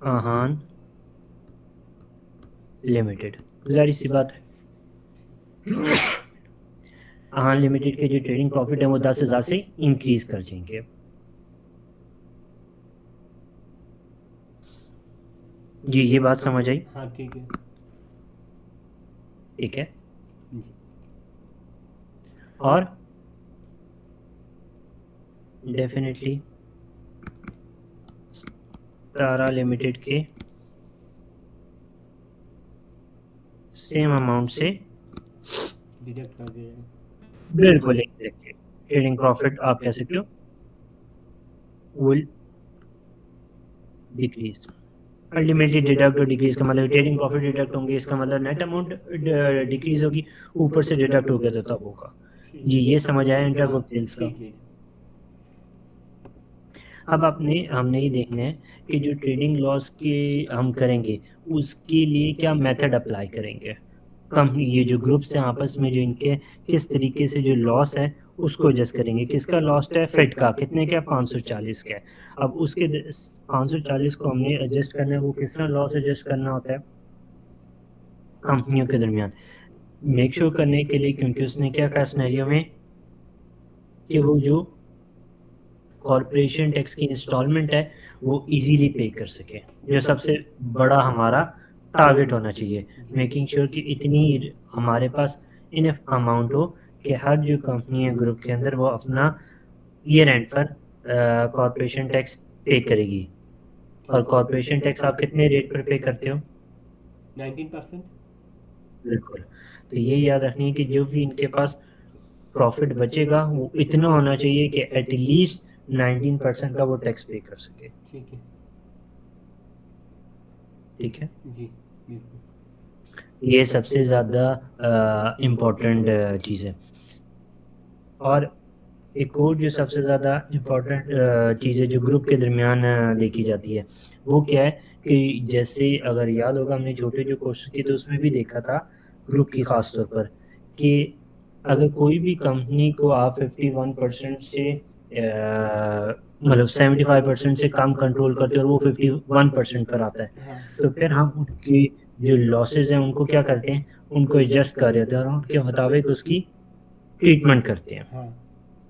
Ahaan limited. जाहिर सी बात है, आहान लिमिटेड के जो ट्रेडिंग प्रॉफिट है वो 10,000 से इंक्रीज कर जाएंगे। जी ये बात समझ आई? हाँ ठीक है। ठीक है। जी और डेफिनेटली तारा लिमिटेड के सेम अमाउंट से डिडक्ट कर दिया जाएगा। बिल्कुल एग्जैक्टली ट्रेडिंग प्रॉफिट आप कह सकते हो विल डिक्रीज। अल्टीमेटली डिडक्ट और डिक्रीज का मतलब ट्रेडिंग प्रॉफिट डिडक्ट होंगे, इसका मतलब नेट अमाउंट डिक्रीज होगी, ऊपर से डिडक्ट हो गया तो तब होगा। ठीक जी ये समझ आया है। हाँ इंटरग्रुप सेल्स का। ठीक है। अब आपने हमने ये देखना है कि जो ट्रेडिंग लॉस के हम करेंगे उसके लिए क्या मेथड अप्लाई करेंगे। कंपनी ये जो ग्रुप्स हैं आपस में जो इनके किस तरीके से जो लॉस है उसको एडजस्ट करेंगे। किसका लॉस है? फिट का कितने का? 540 का है। अब उसके 540 को हमने एडजस्ट करना है, वो किस तरह लॉस एडजस्ट करना होता है कंपनियों के दरमियान मेक श्योर करने के लिए, क्योंकि उसने क्या कहा सिनेरियो में कि वो जो कॉरपोरेशन टैक्स की इंस्टॉलमेंट है वो इजीली पे कर सके, जो सबसे बड़ा हमारा टारगेट होना चाहिए। मेकिंग श्योर कि इतनी हमारे पास इनफ अमाउंट हो कि हर जो कंपनी है ग्रुप के अंदर वो अपना ईयर एंड पर कॉरपोरेशन टैक्स पे करेगी। और कॉरपोरेशन टैक्स आप कितने रेट पर पे करते हो? 19%। बिल्कुल। तो ये याद रखनी है कि जो भी इनके पास प्रॉफिट बचेगा वो इतना होना चाहिए कि एटलीस्ट 19% का वो टैक्स पे कर सके। ठीक है। ठीक है। जी बिल्कुल। ये सबसे ज़्यादा इम्पोर्टेंट चीज़ है। और एक और जो सबसे ज़्यादा इम्पोर्टेंट चीज़ है जो ग्रुप के दरमियान देखी जाती है वो क्या है कि जैसे अगर याद होगा हमने छोटे जो क्वेश्चन किए तो उसमें भी देखा था ग्रुप की ख़ास तौर पर कि अगर कोई भी कंपनी को आप 51% से मतलब 75% से कम कंट्रोल करते हो और वो 51% पर आता है, हाँ तो फिर हम उनकी जो लॉसेज हैं उनको क्या करते हैं, उनको एडजस्ट कर देते हैं और उनके मुताबिक उसकी ट्रीटमेंट करते हैं। हाँ।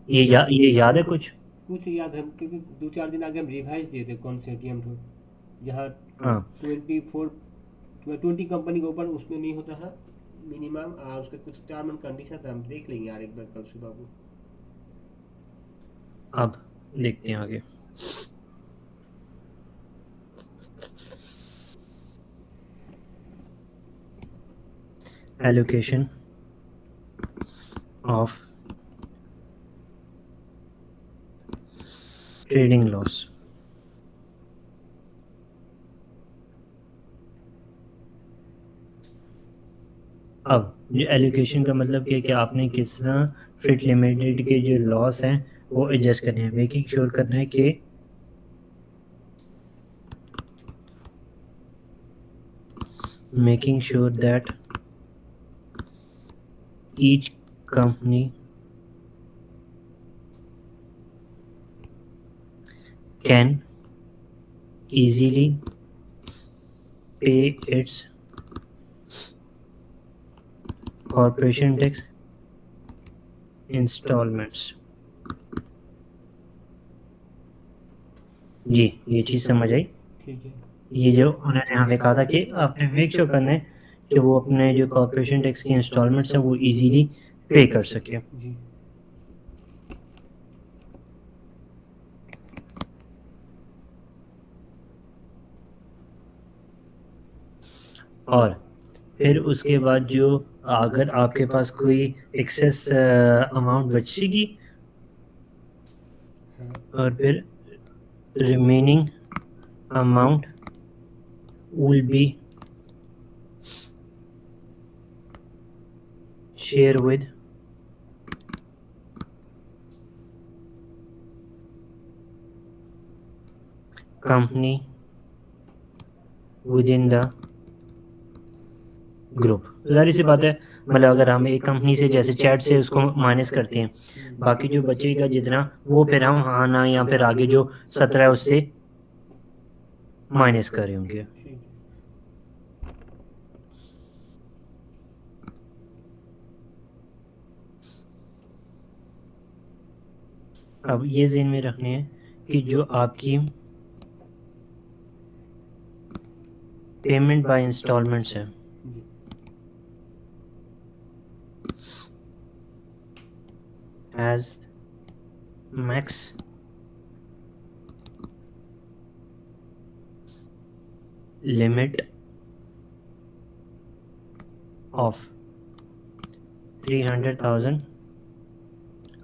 ये याद है कुछ? कुछ याद है क्योंकि 2-4 दिन आगे हम रिवाइज दिए थे कौन से एटीएम को, जहाँ हाँ 20 कंपनी के ऊपर उसमें नहीं होता है मिनिमम, और उसके कुछ टर्म एंड कंडीशन था, हम देख लेंगे यार एक बार कल सुबह को। अब देखते हैं आगे। Allocation of trading loss. अब जो एलोकेशन का मतलब क्या है कि आपने किस तरह फिट लिमिटेड के जो लॉस हैं वो एडजस्ट करने हैं, मेकिंग श्योर करना है कि making sure that each company can easily pay its corporation tax installments। जी ये चीज़ समझ आई। ठीक है। ये जो उन्होंने हमें कहा था कि आपने मेक श्योर करना है कि वो अपने जो कॉरपोरेशन टैक्स की इंस्टॉलमेंट्स हैं वो इजीली पे कर सके। जी और फिर उसके बाद जो अगर आपके पास कोई एक्सेस अमाउंट बचेगी हाँ। और फिर remaining amount will be share with company within the group, ज़ाहिर सी बात है, मतलब अगर हम एक कंपनी से जैसे चैट से उसको माइनस करते हैं, बाकी जो बचेगा जितना वो फिर हम आना या फिर आगे जो 17 है उससे माइनस कर रहे होंगे। ठीक है। अब ये ज़हन में रखने हैं कि जो आपकी पेमेंट बाय इंस्टॉलमेंट्स है, G as max limit of 300,000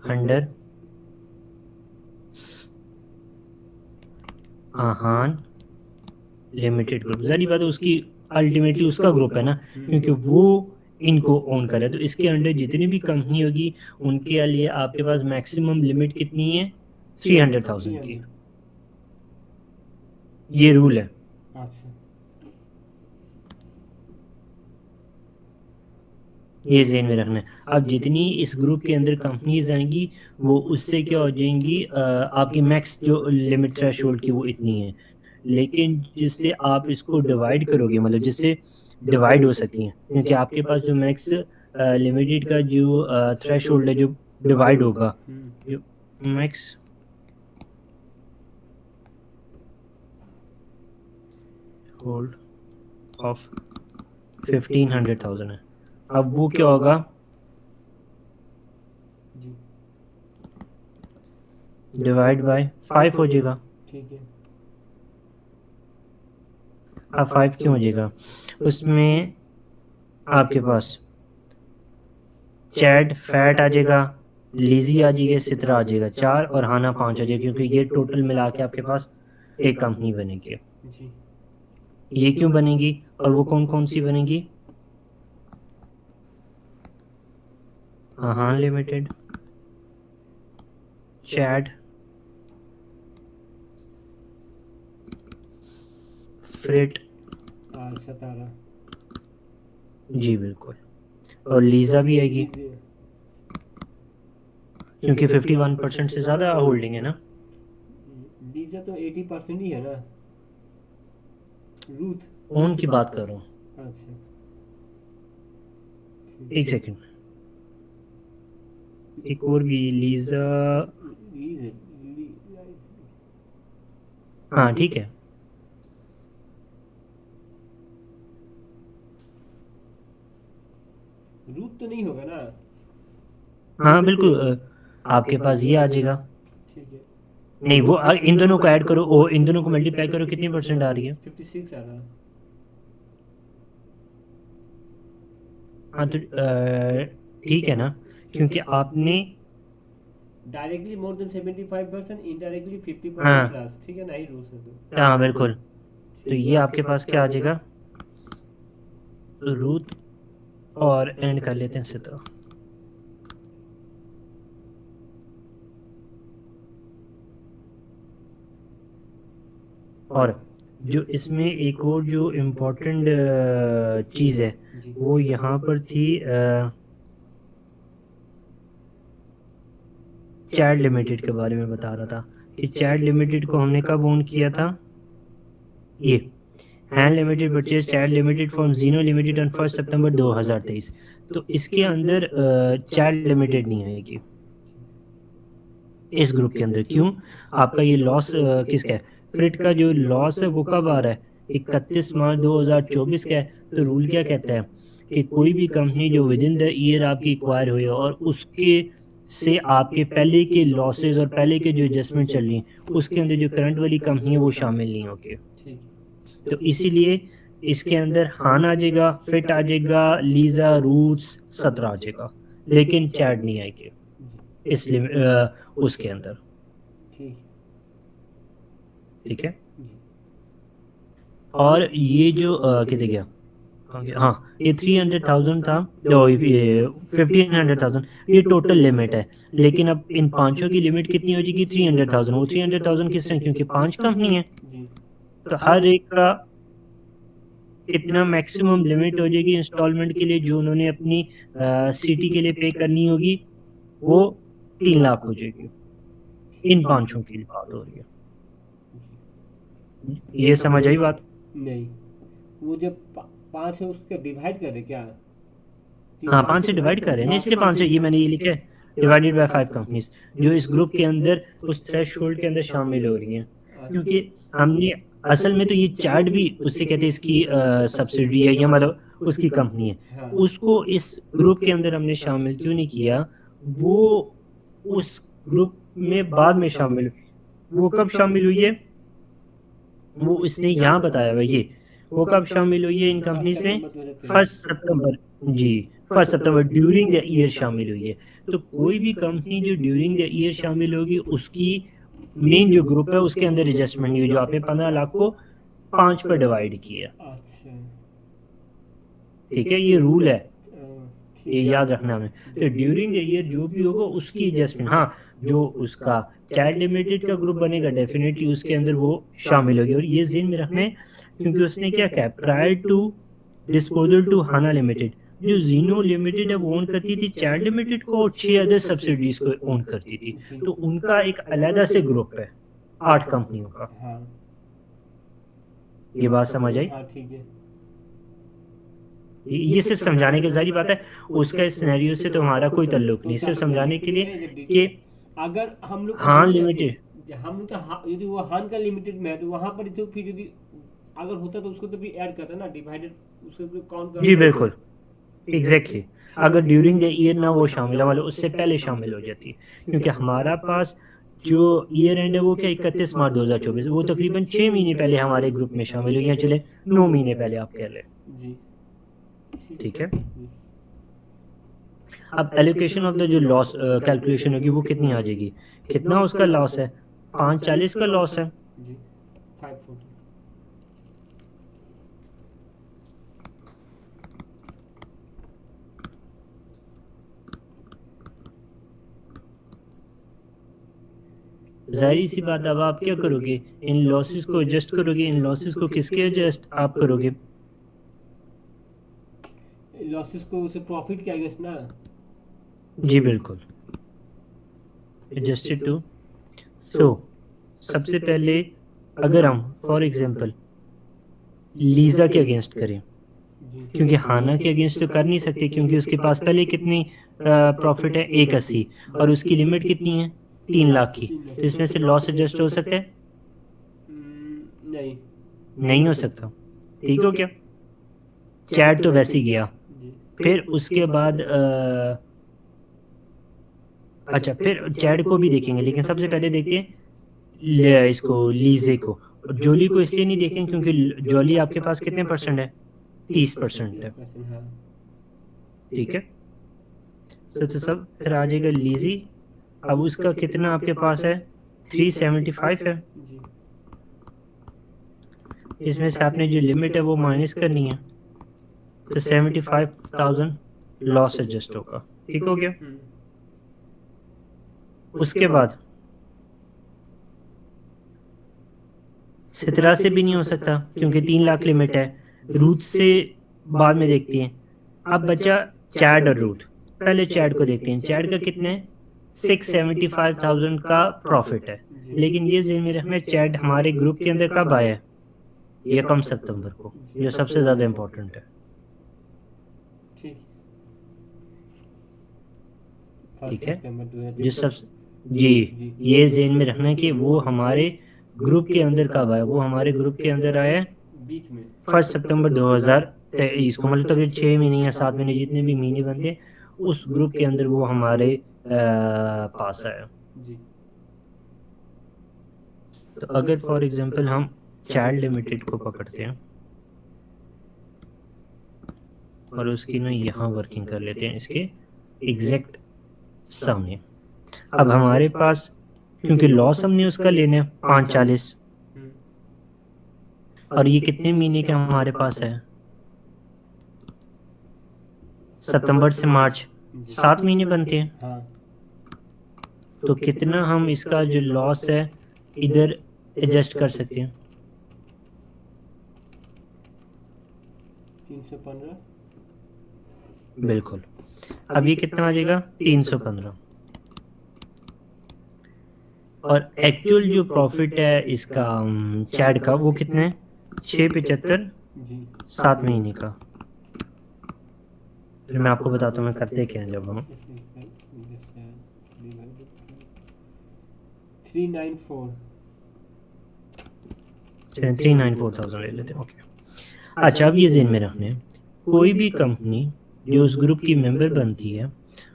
under Ahaan limited group. ज़ाहिर बात है उसकी अल्टीमेटली उसका ग्रुप है ना, क्योंकि वो इनको ओन करे, तो इसके अंडर जितनी भी कंपनी होगी उनके लिए आपके पास मैक्सिमम लिमिट कितनी है, 300,000 की। 300। ये रूल है, अच्छा। ये ज़हन में रखना है। अब जितनी इस ग्रुप के अंदर कंपनीज आएंगी वो उससे क्या हो जाएंगी, आपकी मैक्स जो लिमिट थ्रेशोल्ड की वो इतनी है, लेकिन जिससे आप इसको डिवाइड करोगे, मतलब जिससे डिवाइड हो सकती हैं, क्योंकि आपके पास जो मैक्स लिमिटेड का जो थ्रेशोल्ड है जो डिवाइड होगा, जो मैक्स होल्ड ऑफ 1500,000 है। अब वो क्या होगा, जी डिवाइड बाय 5 हो जाएगा। ठीक है। अब 5 क्यों हो जाएगा, उसमें आपके पास चैड फैट आ जाएगा, लीजी आ जाएगी, सितरा आ जाएगा 4 और हाना 5 आ जाएगा, क्योंकि ये टोटल मिला के आपके पास एक कंपनी बनेगी। जी ये क्यों बनेगी और वो कौन कौन सी बनेगी, आहान लिमिटेड, चैड, फ्रेट, 17। जी बिल्कुल, और लीजा भी आएगी, क्योंकि 51% से ज़्यादा होल्डिंग है ना। लीजा तो 80% ही है ना। रूथ। ओन की बात कर रहा हूँ, अच्छा एक ठीक। सेकंड, एक और भी लीजा, लीज है। हाँ ठीक है, रूथ तो नहीं होगा ना। हाँ बिल्कुल, आपके पास ये आ जाएगा, ठीक है। नहीं वो इन दोनों को ऐड करो, ओ इन दोनों को मल्टीप्लाई करो, कितनी परसेंट आ रही है। 56 आ रहा। हाँ तो ठीक है ना, क्योंकि आपने, डायरेक्टली मोर देन 75%, इनडायरेक्टली 50% हाँ प्लस, ठीक है ना, ही रूल्स है तो। हाँ बिल्कुल, तो ठीक ये है। आपके पास क्या आ जाएगा, रूथ, और एंड कर लेते हैं सिता। और जो इसमें एक और जो इम्पोर्टेंट चीज़ है जी वो यहाँ पर थी, चैट लिमिटेड के बारे में बता रहा था कि चैट लिमिटेड को हमने कब ओन किया था, ये hand limited purchase chat limited from Gino limited on 1 सितंबर 2023। तो इसके अंदर चैट लिमिटेड नहीं आएगी इस ग्रुप के अंदर, क्यों, आपका ये लॉस किसका है, फ्रिट का जो लॉस है वो कब आ रहा है, 31 मार्च 2024 का है। तो रूल क्या कहता है कि कोई भी कंपनी जो विद इन द ईयर आपकी एक्वायर हुई है और उसके से आपके पहले के लॉसेस और पहले के जो एडजस्टमेंट चल रही हैं उसके अंदर जो करंट वाली कंपनी है वो शामिल नहीं होगी। ठीक तो इसीलिए इसके अंदर हान आ जाएगा, फिट आ जाएगा, लीजा, रूट्स, 17 आ जाएगा, लेकिन चैट नहीं आएगी है। जी इसलिए उसके अंदर, ठीक ठीक है। है। जी और ये जो कितने गया, कहाँ गया, हाँ ये 300,000 था, तो ये 1500,000 ये टोटल लिमिट है, लेकिन अब इन पांचों की लिमिट कितनी हो जाएगी, 300,000, वो 300,000 किस तरह, क्योंकि पांच कंपनी है जी तो हर एक का कितना मैक्सिमम लिमिट हो जाएगी इंस्टॉलमेंट के लिए जो उन्होंने अपनी सिटी के लिए पे करनी होगी, वो 3 लाख हो जाएगी। ठीक इन है। पांचों की बात हो रही है। ये समझ आई बात? नहीं, वो जब 5 है उसको डिवाइड कर रहे क्या? हाँ, 5 से डिवाइड कर रहे हैं ना, इसलिए 5 से, ये मैंने ये लिखा है, डिवाइडेड बाय 5 कंपनीज जो इस ग्रुप के अंदर उस थ्रेशोल्ड के अंदर शामिल हो रही हैं। क्योंकि हमने असल में तो ये चैट भी उससे कहते हैं इसकी सब्सिडी है या मतलब उसकी कंपनी है, हाँ। उसको इस ग्रुप के अंदर हमने शामिल क्यों नहीं किया? वो उस ग्रुप में बाद में शामिल, वो कब शामिल हुई है? वो इसने यहाँ बताया हुआ ये, वो कब शामिल हुई है इन फर्स्ट कंपनीज में? सितंबर 2023। 1 सितंबर। जी, 1 सितंबर ड्यूरिंग द ईयर शामिल हुई है। तो कोई भी कंपनी जो ड्यूरिंग द ईयर शामिल होगी उसकी मेन जो ग्रुप है उसके अंदर एडजस्टमेंट नहीं हुई, जो आपने 15 लाख को 5 पर डिवाइड किया। अच्छा। ठीक है, ये रूल है, ये ठीक याद रखना हमें। तो ड्यूरिंग द ईयर जो भी होगा उसकी एडजस्टमेंट, हाँ, जो उसका चैट लिमिटेड का ग्रुप बनेगा डेफिनेटली उसके अंदर वो शामिल होगी। और ये जेन में रखना है क्योंकि उसने क्या कहा, prior to disposal to Hana limited, जो जीनो लिमिटेड है वो ओन करती थी चैट लिमिटेड को और 6 अदर सब्सिडीज को ओन करती थी। जी। तो उनका एक अलग से ग्रुप है 8 कंपनियों का। हाँ। ये बात समझ आई? हाँ ठीक है। ये सिर्फ समझाने की सारी बात है, उसका इस सिनेरियो से तो हमारा कोई ताल्लुक नहीं, सिर्फ समझाने के लिए कि अगर हम लोग का हाँ होता लिमिटेड। हम लोग का यदि वो हान का लिमिटेड में है तो वहां पर जो फिर यदि अगर होता तो उसको तो भी ऐड करता ना, डिवाइडेड उसको भी काउंट जी करता। बिल्कुल, एग्जैक्टली exactly। अगर ड्यूरिंग द ईयर ना वो शामिल है, मतलब उससे पहले शामिल हो जाती है, क्योंकि हमारा पास जो ईयर एंड है वो क्या 31 मार्च 2024, वो तकरीबन 6 महीने पहले हमारे ग्रुप में शामिल हुई हैं, चले 9 महीने पहले आप कह लें। जी। ठीक है। जी। अब एलोकेशन ऑफ द जो लॉस कैलकुलेशन होगी वो कितनी आ जाएगी, कितना उसका लॉस है? 540 का लॉस है। जी 540। जाहिर सी बात, अब आप क्या करोगे, इन लॉसेस को एडजस्ट करोगे, इन लॉसेस को किसके एडजस्ट आप करोगे? लॉसेस को उसे प्रॉफिट के अगेंस्ट ना। जी बिल्कुल, एडजस्टेड टू। सो सबसे पहले अगर हम फॉर एग्जांपल लीजा के अगेंस्ट करें, जी। क्योंकि हाना के अगेंस्ट तो कर नहीं सकते क्योंकि उसके पास पहले कितनी प्रॉफिट है, 180, और उसकी लिमिट कितनी है, 3 लाख की। तो इसमें से लॉस एडजस्ट हो सकता है? नहीं। नहीं हो सकता। ठीक हो क्या? चैट तो वैसे ही गया। जी। फिर उसके बाद अच्छा, फिर चैट को भी देखेंगे, लेकिन सबसे पहले देखते हैं इसको लीजे को। जोली को इसलिए नहीं देखें क्योंकि जोली आपके पास कितने परसेंट है, 30% है। 30%। हाँ। ठीक है, सच सब फिर आ जाएगा लीजी। अब उसका कितना आपके पास है, 375 है। जी। इसमें से आपने जो लिमिट है वो माइनस करनी है, तो 75,000 लॉस एडजस्ट होगा। ठीक हो गया? उसके बाद 17 से भी नहीं हो सकता क्योंकि 3 लाख लिमिट है। रूथ से बाद में देखते हैं। अब बचा चैड और रूथ। पहले चैड को देखते हैं, चैड का कितने है, 675,000 का प्रॉफिट है। जी। लेकिन ये ज़हन में रखना, चैड हमारे ग्रुप के अंदर कब आया है, 1 सितंबर को, जी। जो सबसे ज़्यादा इम्पोर्टेंट है। ठीक। ठीक फर्स्ट है, सितंबर जो 2023। सब, जी, ये ज़हन में रखना है कि वो हमारे ग्रुप के अंदर कब आया, वो हमारे ग्रुप के अंदर आया है बीच में। 1 सितंबर 2023 को, मतलब तक 6 महीने या 7 महीने जितने भी महीने बनते हैं उस ग्रुप के अंदर वो हमारे पास आया। जी। तो अगर फॉर एग्जांपल हम चाइल्ड लिमिटेड को पकड़ते हैं और उसकी ना यहाँ वर्किंग कर लेते हैं इसके एग्जैक्ट सामने। अब हमारे पास, क्योंकि लॉस हमने उसका लेना है 540, हम्म। और ये कितने महीने का हमारे पास है, सितंबर से मार्च, जी। 7 महीने बनते हैं। हाँ। तो कितना हम इसका जो लॉस है इधर एडजस्ट कर सकते हैं? 315। बिल्कुल। अब ये कितना आ जाएगा? 315। और एक्चुअल जो प्रॉफिट है इसका चैड का वो कितना है? 675 जी 7 महीने का। फिर मैं आपको बताता हूँ मैं करते क्या हैं जब हम 394। 394,000 ले लेते हैं। ओके। अच्छा, अब ये ज़हन में रखना है, कोई भी कंपनी जो उस ग्रुप की मेंबर बनती है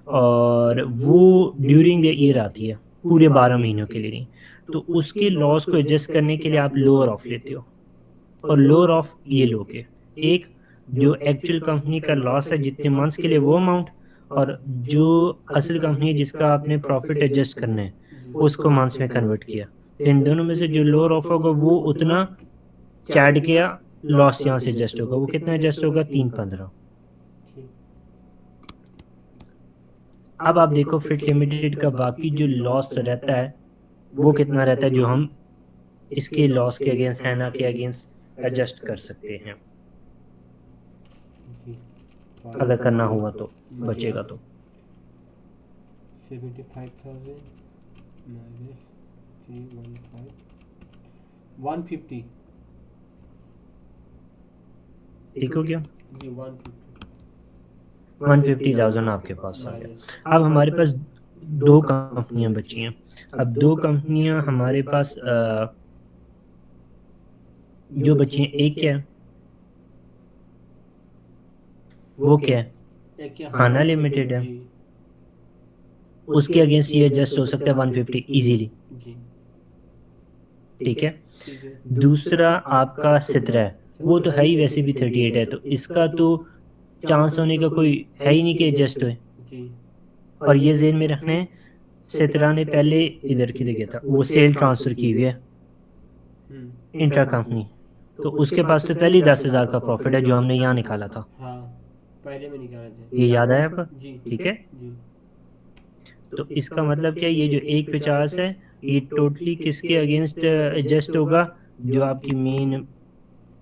और वो ड्यूरिंग द ईयर आती है, पूरे 12 महीनों के लिए नहीं, तो उसके लॉस को एडजस्ट करने के लिए आप लोअर ऑफ लेते हो। और लोअर ऑफ ये लोगे, एक जो एक्चुअल कंपनी का लॉस है जितने मंथ्स के लिए वो अमाउंट, और जो असल कंपनी है जिसका आपने प्रॉफिट एडजस्ट करना है उसको मंथ्स में कन्वर्ट किया, तो इन दोनों में से जो लोअर ऑफ होगा वो उतना चैड किया लॉस यहाँ से एडजस्ट होगा। वो कितना एडजस्ट होगा? 315। ठीक। अब आप देखो फिट लिमिटेड का बाकी जो लॉस रहता है वो कितना रहता है, जो हम इसके लॉस के अगेंस्ट हैना के अगेंस्ट एडजस्ट कर सकते हैं जी अगर करना हुआ तो, बचेगा तो। 75,000 माइनस 315 150। ठीक हो गया? जी 150 150,000 आपके पास आ माइनस। गया। अब हमारे पास दो कंपनियां बची हैं। अब दो कंपनियां हमारे पास जो बची हैं, एक क्या है? वो क्या है? एक क्या हाना हाना लिमिटेड है। जी उसके अगेंस्ट ये एडजस्ट हो सकता है 150 इजीली। जी ठीक है। ठीक है। दूसरा आपका सित्रा है, वो तो है ही वैसे भी 38 है, तो इसका तो चांस होने का कोई है ही नहीं कि एडजस्ट होए। जी और ये जेन में रखना है, सित्रा ने पहले इधर किधर गया था, वो सेल ट्रांसफर की हुई है इंट्रा कंपनी, तो उसके पास तो पहले ही 10,000 का प्रॉफिट है जो हमने यहाँ निकाला था। हाँ पहले में निकाले थे। ये याद आया आपका? जी ठीक है। जी तो इसका मतलब क्या है, ये जो 150 है ये टोटली किसके अगेंस्ट एडजस्ट होगा? जो आपकी मेन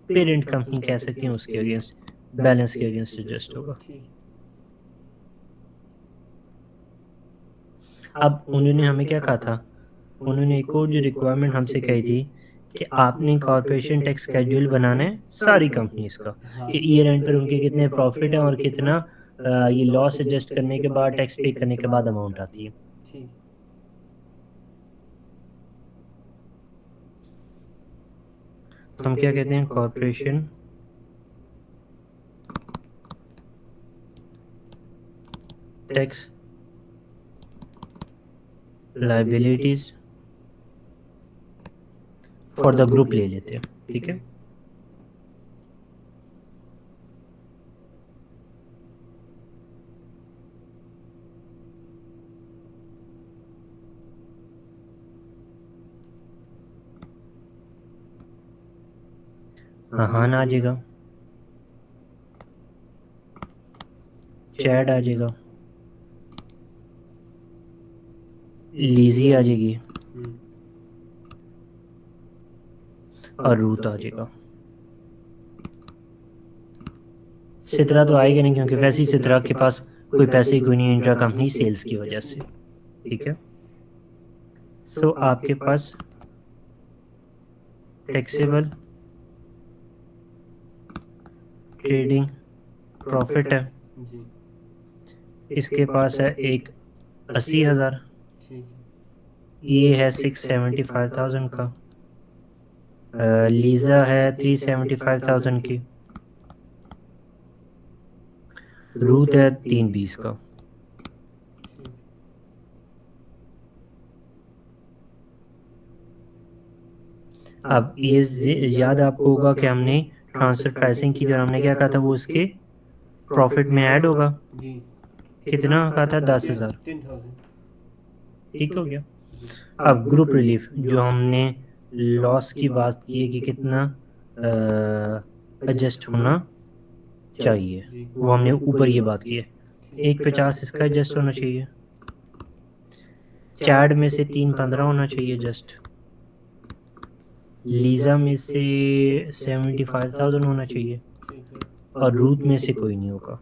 पेरेंट कंपनी कह सकते हैं उसके अगेंस्ट, बैलेंस के अगेंस्ट एडजस्ट होगा। ठीक। अब उन्होंने हमें क्या कहा था? उन्होंने एक और जो रिक्वायरमेंट हमसे कही थी कि आपने कॉरपोरेशन टैक्स स्केड्यूल बनाना है सारी कंपनीज का, हाँ कि ईयर एंड पर उनके कितने प्रॉफिट हैं और कितना ये लॉस एडजस्ट करने के बाद, टैक्स पे करने के बाद अमाउंट आती है। ठीक। तो हम क्या कहते हैं? Corporation tax liabilities for the group ले लेते हैं। ठीक है। हाँ हाँ आ जाएगा, चैड आ जाएगा, लीजी आ जाएगी और रूट आ जाएगा। सितरा तो आएगा नहीं क्योंकि वैसे ही सितरा के पास कोई पैसे ही कोई नहीं इंट्रा कंपनी सेल्स की वजह से। ठीक है। सो आपके पास टैक्सेबल ट्रेडिंग प्रॉफिट है, जी इसके पास है एक 80,000, ठीक ये है 675,000 का, लीज़ा है 375,000 की, रूट है 320 का। अब ये याद आपको होगा कि हमने ट्रांसफर प्राइसिंग की तो हमने क्या कहा था, वो उसके प्रॉफिट में ऐड होगा। जी कितना कहा था? 10,000। 10,000। ठीक हो गया। जी अब ग्रुप रिलीफ जो हमने लॉस की बात की है कि कितना एडजस्ट होना चाहिए, जी वो हमने ऊपर ये बात की है। ठीक 150 इसका एडजस्ट होना चाहिए, चैड में से 315 होना चाहिए जस्ट, लीज़ा में से 75,000 होना चाहिए, ठीक है और रूट में से कोई नहीं होगा।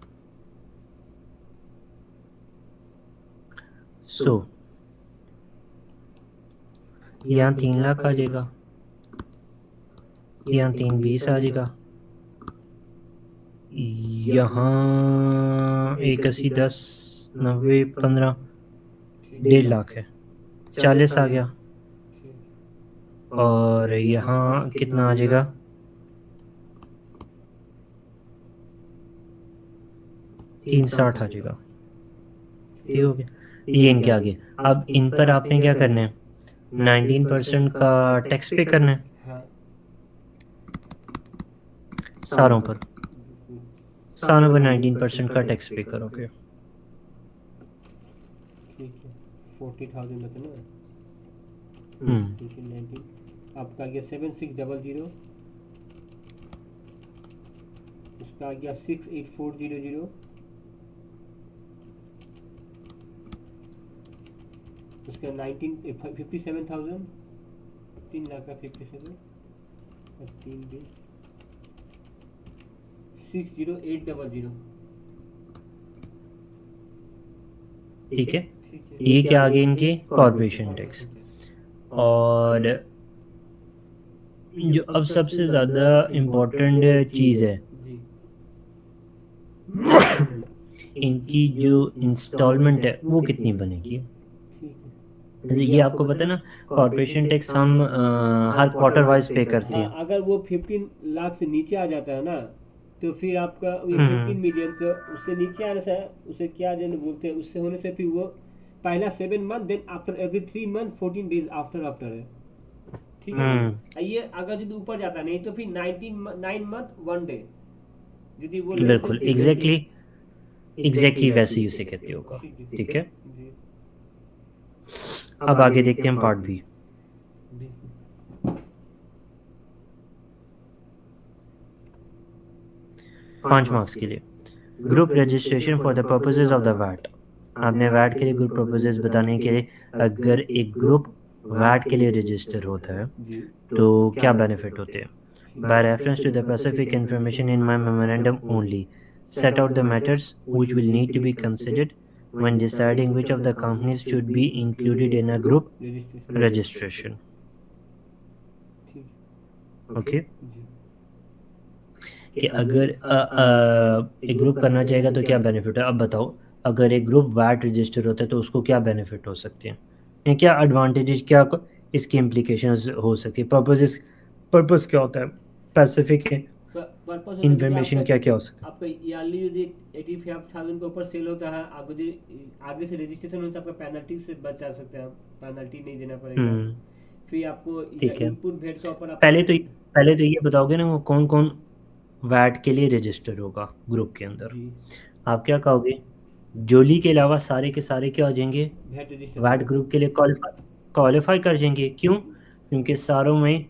सो यहाँ 3 लाख आ जाएगा, यहाँ 320 आ जाएगा, यहाँ 81, 10, 90, 15, ठीक 1.5 लाख है, 40 आ गया। ठीक और यहाँ कितना आ जाएगा, 360 आ जाएगा। ठीक हो गया, ये इनके आगे। अब इन पर आपने क्या करना है, 19% का टैक्स पे करना है हाँ सारों पर, सारों पर 19% का टैक्स पे करोगे। ठीक है 40,000 बचे ना। हम्म 19 आपका आ गया 7600, उसका आ गया 68400, उसका 57,000, 3 लाख का 57 और 3 20 60800। ठीक है, ठीक है ये क्या आ गए इनके कॉरपोरेशन टैक्स। और जो अब सबसे ज़्यादा इम्पोर्टेंट चीज़ है, जी इनकी जो इंस्टॉलमेंट है वो कितनी बनेगी। ठीक है। जैसे ये आपको पता है ना, कॉरपोरेशन टैक्स हम हर क्वार्टर वाइज पे करते हाँ हैं। अगर वो 15 लाख से नीचे आ जाता है ना, तो फिर आपका ये हम्म 15 मिलियन से उससे नीचे आने से, उसे क्या जन बोलते हैं, उससे होने से फिर वो पहला 7 month, then after every 3 month 14 days after after है। ठीक है हम्म ये अगर यदि ऊपर जाता नहीं तो फिर 9 मंथ 1 डे, यदि वो लेस देन बिल्कुल 15 एग्जैक्टली, एग्जैक्टली वैसे ही उसे कहते होगा। ठीक है ठीक है, जी अब आगे देखते हैं पार्ट बी, जी 5 मार्क्स के लिए। Group registration for the purposes of the VAT. आपने वैट के लिए ग्रुप पर्पसेज बताने के लिए, अगर एक ग्रुप वैट के लिए रजिस्टर होता है जी तो क्या बेनिफिट होते हैं। By reference to the specific information in my memorandum only set out the matters which will need to be considered when deciding which of the companies should be included in a group registration registration. ठीक Okay, जी कि अगर एक group करना चाहेगा तो क्या benefit है। अब बताओ, अगर एक ग्रुप वैट रजिस्टर होता है तो उसको क्या बेनिफिट हो सकते हैं, या क्या एडवांटेजेस, क्या इसकी इम्प्लीकेशंस हो सकती है, पर्पस क्या होता है, स्पेसिफिक पर्पस होता है यदि आपका इंफॉर्मेशन क्या क्या हो सकता आपका ईयरली यदि 85,000 के ऊपर सेल होता है, आगे से रजिस्ट्रेशन होता है, आपका पेनल्टी से बच जा सकते हैं, पेनल्टी नहीं देना है। पड़ेगा। फिर आपको ठीक है, इनपुट भेट के ऊपर आपका पहले तो पहले तो ये बताओगे ना वो कौन कौन वैट के लिए रजिस्टर होगा ग्रुप के अंदर। जी आप क्या कहोगे, जोली के अलावा सारे के सारे क्या हो जाएंगे, भेट रजिस्टर वैट होगा। ग्रुप के लिए क्वालिफाई क्वालिफाई कर जाएंगे। क्यों, क्योंकि सारों में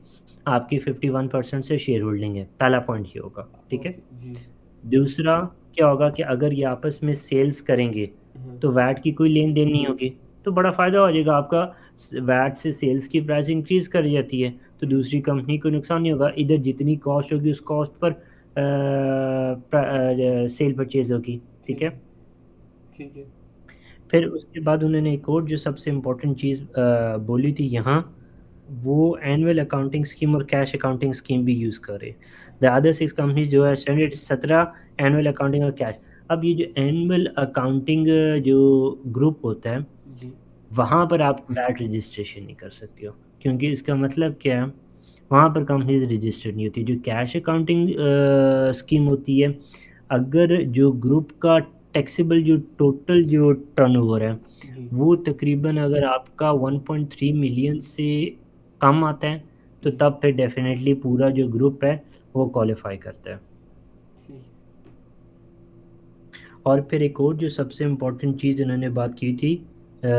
आपकी 51% से शेयर होल्डिंग है, पहला पॉइंट ये होगा। ठीक है, ओके जी दूसरा क्या होगा कि अगर ये आपस में सेल्स करेंगे हाँ तो वैट की कोई लेन देन नहीं होगी, तो बड़ा फ़ायदा हो जाएगा आपका। वैट से सेल्स की प्राइस इंक्रीज कर जाती है तो दूसरी कंपनी को नुकसान नहीं होगा, इधर जितनी कॉस्ट होगी उस कॉस्ट पर सेल परचेज होगी। ठीक ठीक है, है ठीक है फिर उसके बाद उन्होंने एक और जो सबसे इम्पोर्टेंट चीज़ बोली थी यहाँ, वो एनुअल अकाउंटिंग स्कीम और कैश अकाउंटिंग स्कीम भी यूज़ करे। द अदर 6 कंपनी जो है स्टैंडर्ड 17 एनुअल अकाउंटिंग और कैश। अब ये जो एनुअल अकाउंटिंग जो ग्रुप होता है, जी वहाँ पर आप वैट रजिस्ट्रेशन नहीं कर सकते हो, क्योंकि इसका मतलब क्या है, वहाँ पर कंपनीज रजिस्टर्ड नहीं होती। जो कैश अकाउंटिंग स्कीम होती है, अगर जो ग्रुप का टैक्सेबल जो टोटल जो टर्नओवर है जी वो तकरीबन अगर आपका 1.3 मिलियन से कम आता है तो जी तब फिर डेफिनेटली पूरा जो ग्रुप है वो क्वालिफाई करता है। ठीक और फिर एक और जो सबसे इम्पोर्टेंट चीज़ इन्होंने बात की थी, अ,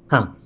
हाँ,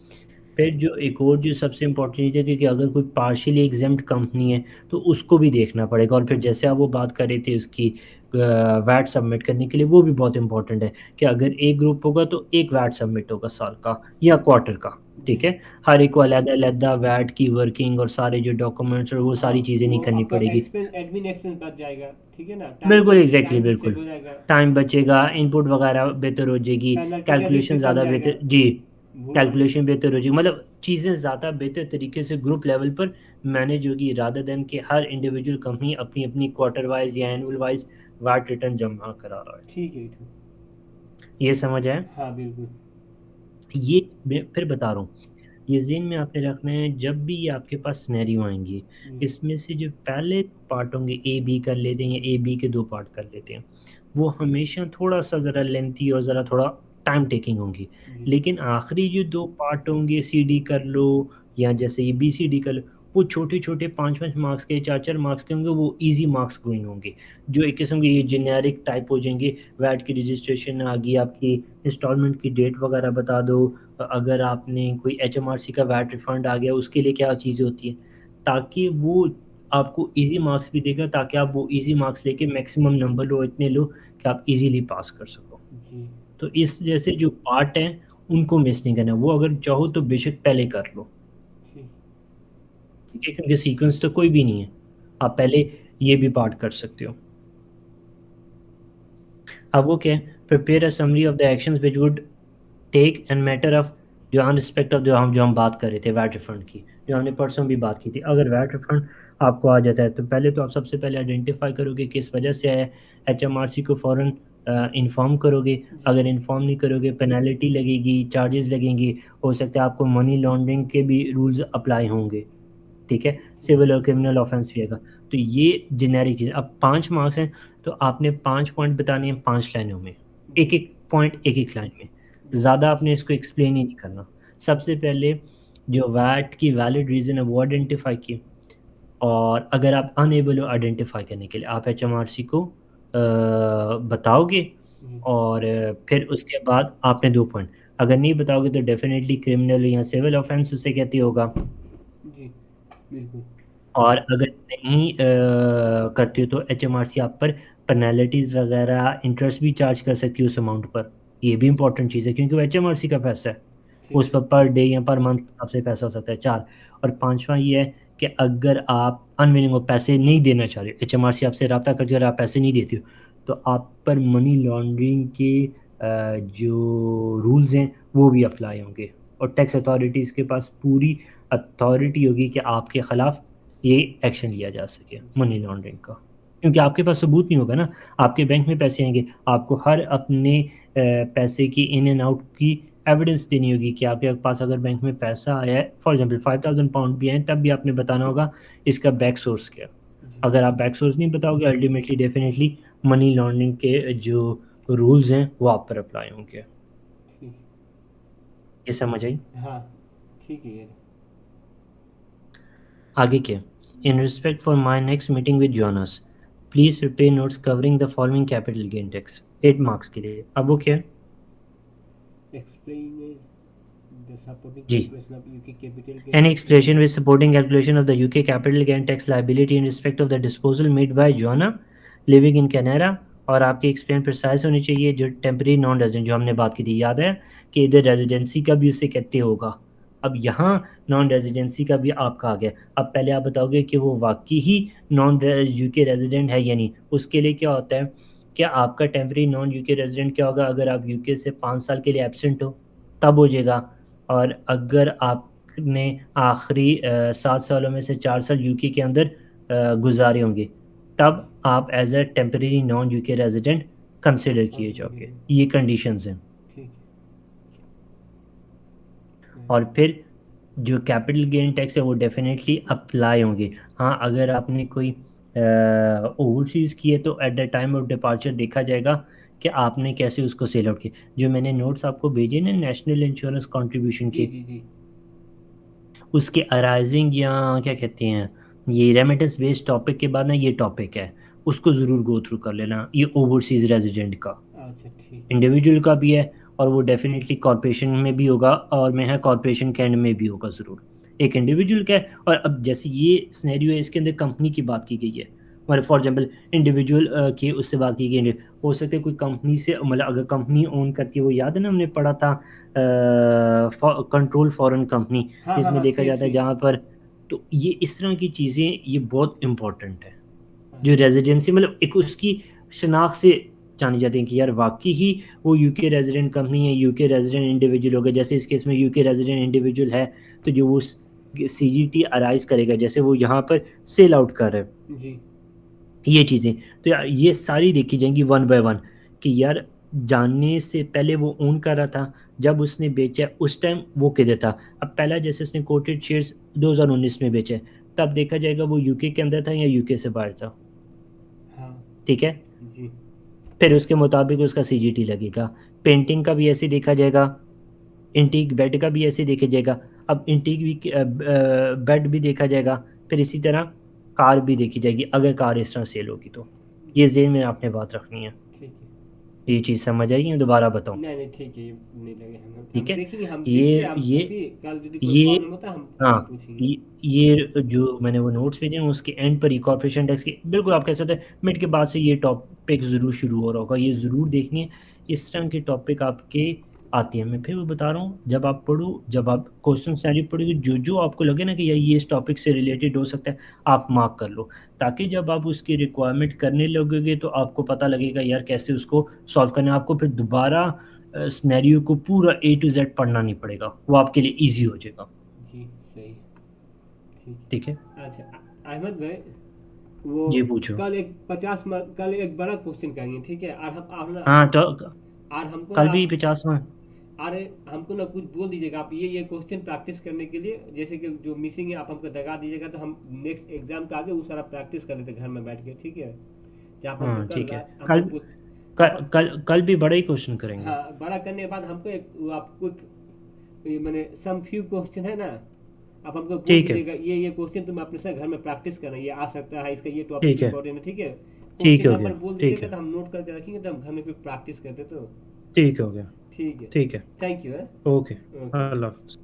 फिर जो एक और जो सबसे इम्पोर्टेंट चीज़ है, क्योंकि अगर कोई पार्शियली एग्जेम्प्ट कंपनी है तो उसको भी देखना पड़ेगा। और फिर जैसे आप वो बात कर रहे थे उसकी वैट सबमिट करने के लिए, वो भी बहुत इंपॉर्टेंट है कि अगर एक ग्रुप होगा तो एक वैट सबमिट होगा साल का या क्वार्टर का। जी। ठीक है, हर एक को अलग-अलग वैट की वर्किंग और सारे जो डॉक्यूमेंट्स और वो हाँ, सारी चीज़ें नहीं वो करनी आपका पड़ेगी। एक्सपेंस, एडमिन एक्सपेंस बच जाएगा, ठीक है ना? बिल्कुल, एग्ज़ैक्टली, टाइम भी बिल्कुल। सेव हो जाएगा। टाइम बचेगा, इनपुट वगैरह बेहतर हो जाएगी, पेनल्टी का रिस्क कैलकुलेशन भी कम ज़्यादा जाएगा। बेहतर जी, भूल कैलकुलेशन बेहतर हो जाएगी, मतलब चीज़ें ज़्यादा बेहतर तरीके से ग्रुप लेवल पर मैनेज होगी रादर देन कि हर इंडिविजुअल कंपनी अपनी-अपनी क्वार्टर वाइज़ या एनुअल वाइज़ वैट रिटर्न जमा करा रहा है। ठीक है, ठीक। ये समझ आया? हाँ, बिल्कुल। ये मैं फिर बता रहा हूँ, ये ज़हन में आपने रखना है जब भी ये आपके पास सिनेरियो आएँगे, जी, इसमें से जो पहले पार्ट होंगे ए, बी कर लेते हैं या ए, बी के 2 पार्ट कर लेते हैं, वो हमेशा थोड़ा-सा ज़रा लेंथी और ज़रा थोड़ा टाइम टेकिंग होंगी। जी, लेकिन आखिरी जो 2 पार्ट होंगे, सी, डी कर लो या जैसे ये बी, सी, डी कर लो, वो छोटे-छोटे 5-5 मार्क्स के, 4-4 मार्क्स के होंगे, वो ईज़ी मार्क्स गोइंग होंगे। जो एक किस्म के ये जेनेरिक टाइप हो जाएँगे, वैट की रजिस्ट्रेशन आ गई, आपकी इंस्टॉलमेंट की डेट वगैरह बता दो, अगर आपने कोई एचएमआरसी का वैट रिफंड आ गया, उसके लिए क्या चीज़ें होती हैं, ताकि वो आपको ईज़ी मार्क्स भी देगा, ताकि आप वो ईज़ी मार्क्स लेके मैक्सिमम नंबर लो, इतने लो कि आप ईज़िली पास कर सको। जी, तो इस जैसे जो पार्ट हैं, उनको मिस नहीं करना। वो अगर चाहो तो बेशक पहले कर लो, ठीक। ठीक है? क्योंकि सीक्वेंस तो कोई भी नहीं है। आप पहले ये भी पार्ट कर सकते हो। अब वो क्या है, prepare a summary of the actions which would take and matter of जो ऑन रिस्पेक्ट ऑफ जो हम बात कर रहे थे वैट रिफंड की, जो हमने परसों भी बात की थी। अगर वैट रिफंड आपको आ जाता है तो पहले तो आप सबसे पहले आइडेंटिफ़ाई करोगे किस वजह से आया है, एचएमआरसी को फ़ौरन इन्फॉर्म करोगे। जी, अगर इन्फॉर्म नहीं करोगे पेनल्टी लगेगी, चार्जेस लगेंगे, हो सकता है आपको मनी लॉन्ड्रिंग के भी रूल्स अप्लाई होंगे। ठीक है? ठीक। सिविल और क्रिमिनल ऑफेंस भी आएगा। तो ये जेनेरिक चीज़ है। अब 5 मार्क्स हैं, तो आपने 5 पॉइंट बताने हैं 5 लाइनों में। जी, एक-एक पॉइंट एक-एक लाइन में। जी, ज़्यादा आपने इसको एक्सप्लेन ही नहीं करना। सबसे पहले जो वैट की वैलिड रीज़न है वो आइडेंटिफ़ाई किए, और अगर आप अनएबल हो आइडेंटिफ़ाई करने के लिए, आप एचएमआरसी को बताओगे, जी, और फिर उसके बाद आपने 2 पॉइंट, अगर नहीं बताओगे तो डेफ़िनिटली क्रिमिनल या सिविल ऑफेंस उसे कहते होगा। जी, बिल्कुल। और अगर नहीं करते हो तो एचएमआरसी आप पर पेनल्टीज़ वगैरह, इंटरेस्ट भी चार्ज कर सकती है उस अमाउंट पर। ये भी इम्पोर्टेंट चीज़ है क्योंकि वो एचएमआरसी का पैसा है। ठीक, उस पर डे या पर मंथ के हिसाब से पैसा हो सकता है 4। और 5वाँ ये है कि अगर आप अनविलिंग हो, पैसे नहीं देना चाह रहे हो, एचएमआरसी आपसे राब्ता करती है और आप पैसे नहीं देते हो, तो आप पर मनी लॉन्ड्रिंग के जो रूल्स हैं वो भी अप्लाई होंगे, और टैक्स अथॉरिटीज़ के पास पूरी अथॉरिटी होगी कि आपके खिलाफ ये एक्शन लिया जा सके जी, मनी लॉन्ड्रिंग का। क्योंकि आपके पास सबूत नहीं होगा ना, आपके बैंक में पैसे आएँगे, आपको हर अपने पैसे की इन एंड आउट की एविडेंस देनी होगी कि आपके पास अगर बैंक में पैसा आया है, फॉर एग्ज़ाम्पल 5000 पाउंड भी आए, तब भी आपने बताना होगा इसका बैक सोर्स क्या है। जी, अगर आप बैक सोर्स नहीं बताओगे, अल्टीमेटली डेफ़िनिटली मनी लॉन्ड्रिंग के जो रूल्स हैं वो आप पर अप्लाई होंगे। ठीक। ये समझ आई? हाँ, ठीक है ये। आगे क्या? In respect for my next meeting with Jonas, please prepare notes covering the following capital gain tax 8 marks के लिए। अब वो क्या है? Explain is the supporting ji. calculation of UK capital gain Any tax explanation liability. with supporting calculation of the UK capital gain tax liability in respect of the disposal made by Joanna living in Canada, और आपकी explain precise होनी चाहिए, जो temporary non resident जो हमने बात की थी, याद है कि इधर रेज़िडेंसी का भी उसे कहते होगा। अब यहाँ नॉन रेज़िडेंसी का भी आपका आ गया। अब पहले आप बताओगे कि वो वाक़ई ही नॉन रे यूके रेज़िडेंट है या नहीं। उसके लिए क्या होता है, कि आपका टेम्परेरी नॉन यूके रेज़िडेंट क्या होगा, अगर आप यूके से 5 साल के लिए एब्सेंट हो, तब हो जाएगा। और अगर आपने आखिरी 7 सालों में से 4 साल यूके के अंदर गुज़ारे होंगे, तब आप as a temporary non UK resident consider किए Consider जाओगे। करेंगे। ये कंडीशंस हैं। ठीक है। और फिर जो कैपिटल गेन टैक्स है वो डेफ़िनेटली अप्लाई होंगे। हाँ, अगर आपने कोई ओवरसीज़ की है तो at the time of departure देखा जाएगा कि आपने कैसे उसको सेल आउट किया। जो मैंने नोट्स आपको भेजे ना नेशनल इंश्योरेंस कंट्रीब्यूशन जी, के, जी, जी। उसके अराइज़िंग या क्या कहते हैं, ये रेमिटेंस बेस्ड टॉपिक के बाद ना ये टॉपिक है, उसको ज़रूर गो थ्रू कर लेना, ये ओवरसीज़ रेज़िडेंट का। अच्छा, ठीक। इंडिविजुअल का भी है, और वो डेफिनेटली कॉरपोरेशन में भी होगा और मैं है कॉरपोरेशन के एंड में भी होगा ज़रूर। एक इंडिविजुअल का है, और अब जैसे ये सिनेरियो है इसके अंदर कंपनी की बात की गई है, मतलब फॉर एग्जांपल इंडिविजुअल की उससे बात की गई है। हो सकता है कोई कंपनी से, मतलब अगर कंपनी ओन करती है, वो याद है ना हमने पढ़ा था कंट्रोल फॉरेन कंपनी, हाँ हाँ जिसमें हाँ, देखा सेम जाता है सेम। जहाँ पर, तो ये इस तरह की चीज़ें ये बहुत इंपॉर्टेंट है। जो अच्छा। रेजिडेंसी मतलब एक उसकी शनाख्त से जानी जाती है कि यार वाकई ही वो यूके रेजिडेंट कंपनी है, यूके रेजिडेंट इंडिविजुअल होगा। जैसे इस केस में यूके रेजिडेंट इंडिविजुअल है, तो जो वो सीजीटी अराइज करेगा, जैसे वो यहाँ पर सेल आउट कर रहे हैं, जी। ये चीज़ें, तो यार ये सारी देखी जाएंगी वन बाय वन, कि यार जानने से पहले वो ओन कर रहा था, जब उसने बेचा उस टाइम वो किधर था। अब पहला जैसे उसने कोटेड शेयर्स 2019 में बेचे, तब देखा जाएगा वो यूके के अंदर था या यूके से बाहर था। हाँ। ठीक है, जी। फिर उसके मुताबिक उसका सीजीटी लगेगा। पेंटिंग का भी ऐसे देखा जाएगा, इंटीक बेड का भी ऐसे देखा जाएगा। अब इंटीक भी बेड भी देखा जाएगा, फिर इसी तरह कार भी देखी जाएगी अगर कार इस तरह सेल होगी तो। ये जेन में आपने बात रखनी है। ठीक है। ये चीज़ समझ आई, मैं दोबारा बताऊँ? नहीं नहीं, ठीक है, ये नहीं लगे हम ठीक है, देखेंगे, हम देखिए, ये हम ये भी कल यदि कोई ये प्रॉब्लम होता है हम आपसे हाँ, पूछेंगे। ये जो मैंने वो नोट्स भेजे हैं उसके एंड पर ही कॉर्पोरेशन टैक्स की बिल्कुल आप कह सकते हैं मिड के बाद से ये टॉपिक ज़रूर शुरू हो रहा होगा, ये ज़रूर देखनी है। इस तरह के टॉपिक आपके आते हैं, मैं फिर वो बता रहा हूँ, जब आप पढ़ो, जब आप क्वेश्चन सैलरी पढ़ोगे, जो जो आपको लगे ना कि यार ये इस टॉपिक से रिलेटेड हो सकता है, आप मार्क कर लो, ताकि जब आप उसकी रिक्वायरमेंट करने लगोगे तो आपको पता लगेगा यार कैसे उसको सॉल्व करना है। आपको फिर दोबारा सिनेरियो को पूरा ए टू जेड पढ़ना नहीं पड़ेगा, वो आपके लिए ईजी हो जाएगा। जी, सही। ठीक ठीक है, है। अच्छा, अहमद भाई, वो ये पूछो। कल एक बड़ा क्वेश्चन करेंगे, ठीक है? और हम ना, हाँ तो और हमको ना कल भी आप, 50वां। अरे हमको ना कुछ बोल दीजिएगा आप, ये क्वेश्चन प्रैक्टिस करने के लिए, जैसे कि जो मिसिंग है आप हमको दगा दीजिएगा, तो हम नेक्स्ट एग्जाम के आगे वो सारा प्रैक्टिस कर लेते घर में बैठ के, ठीक है? क्या आप हमको हाँ कल ठीक है, रात हमको कल पूछ आप, कल भी बड़ा ही क्वेश्चन करेंगे। हाँ, बड़ा करने के बाद हमको एक वो आपको ये मैंने सम फ्यू क्वेश्चन है ना, आप हमको बोल ठीक है, दीजिएगा, ये क्वेश्चन तुम अपने साथ घर में प्रैक्टिस करना, ये आ सकता है, इसका ये टॉपिक ठीक है, इंपॉर्टेंट है, ठीक है? ठीक क्वेश्चन हो नंबर गया, बोल ठीक दीजिएगा है, तो हम नोट करके रखेंगे, तो हम घर में फिर प्रैक्टिस करते, तो ठीक हो गया, ठीक है। ठीक है, थैंक यू है। Okay, okay. अल्लाह हाफ़िज़।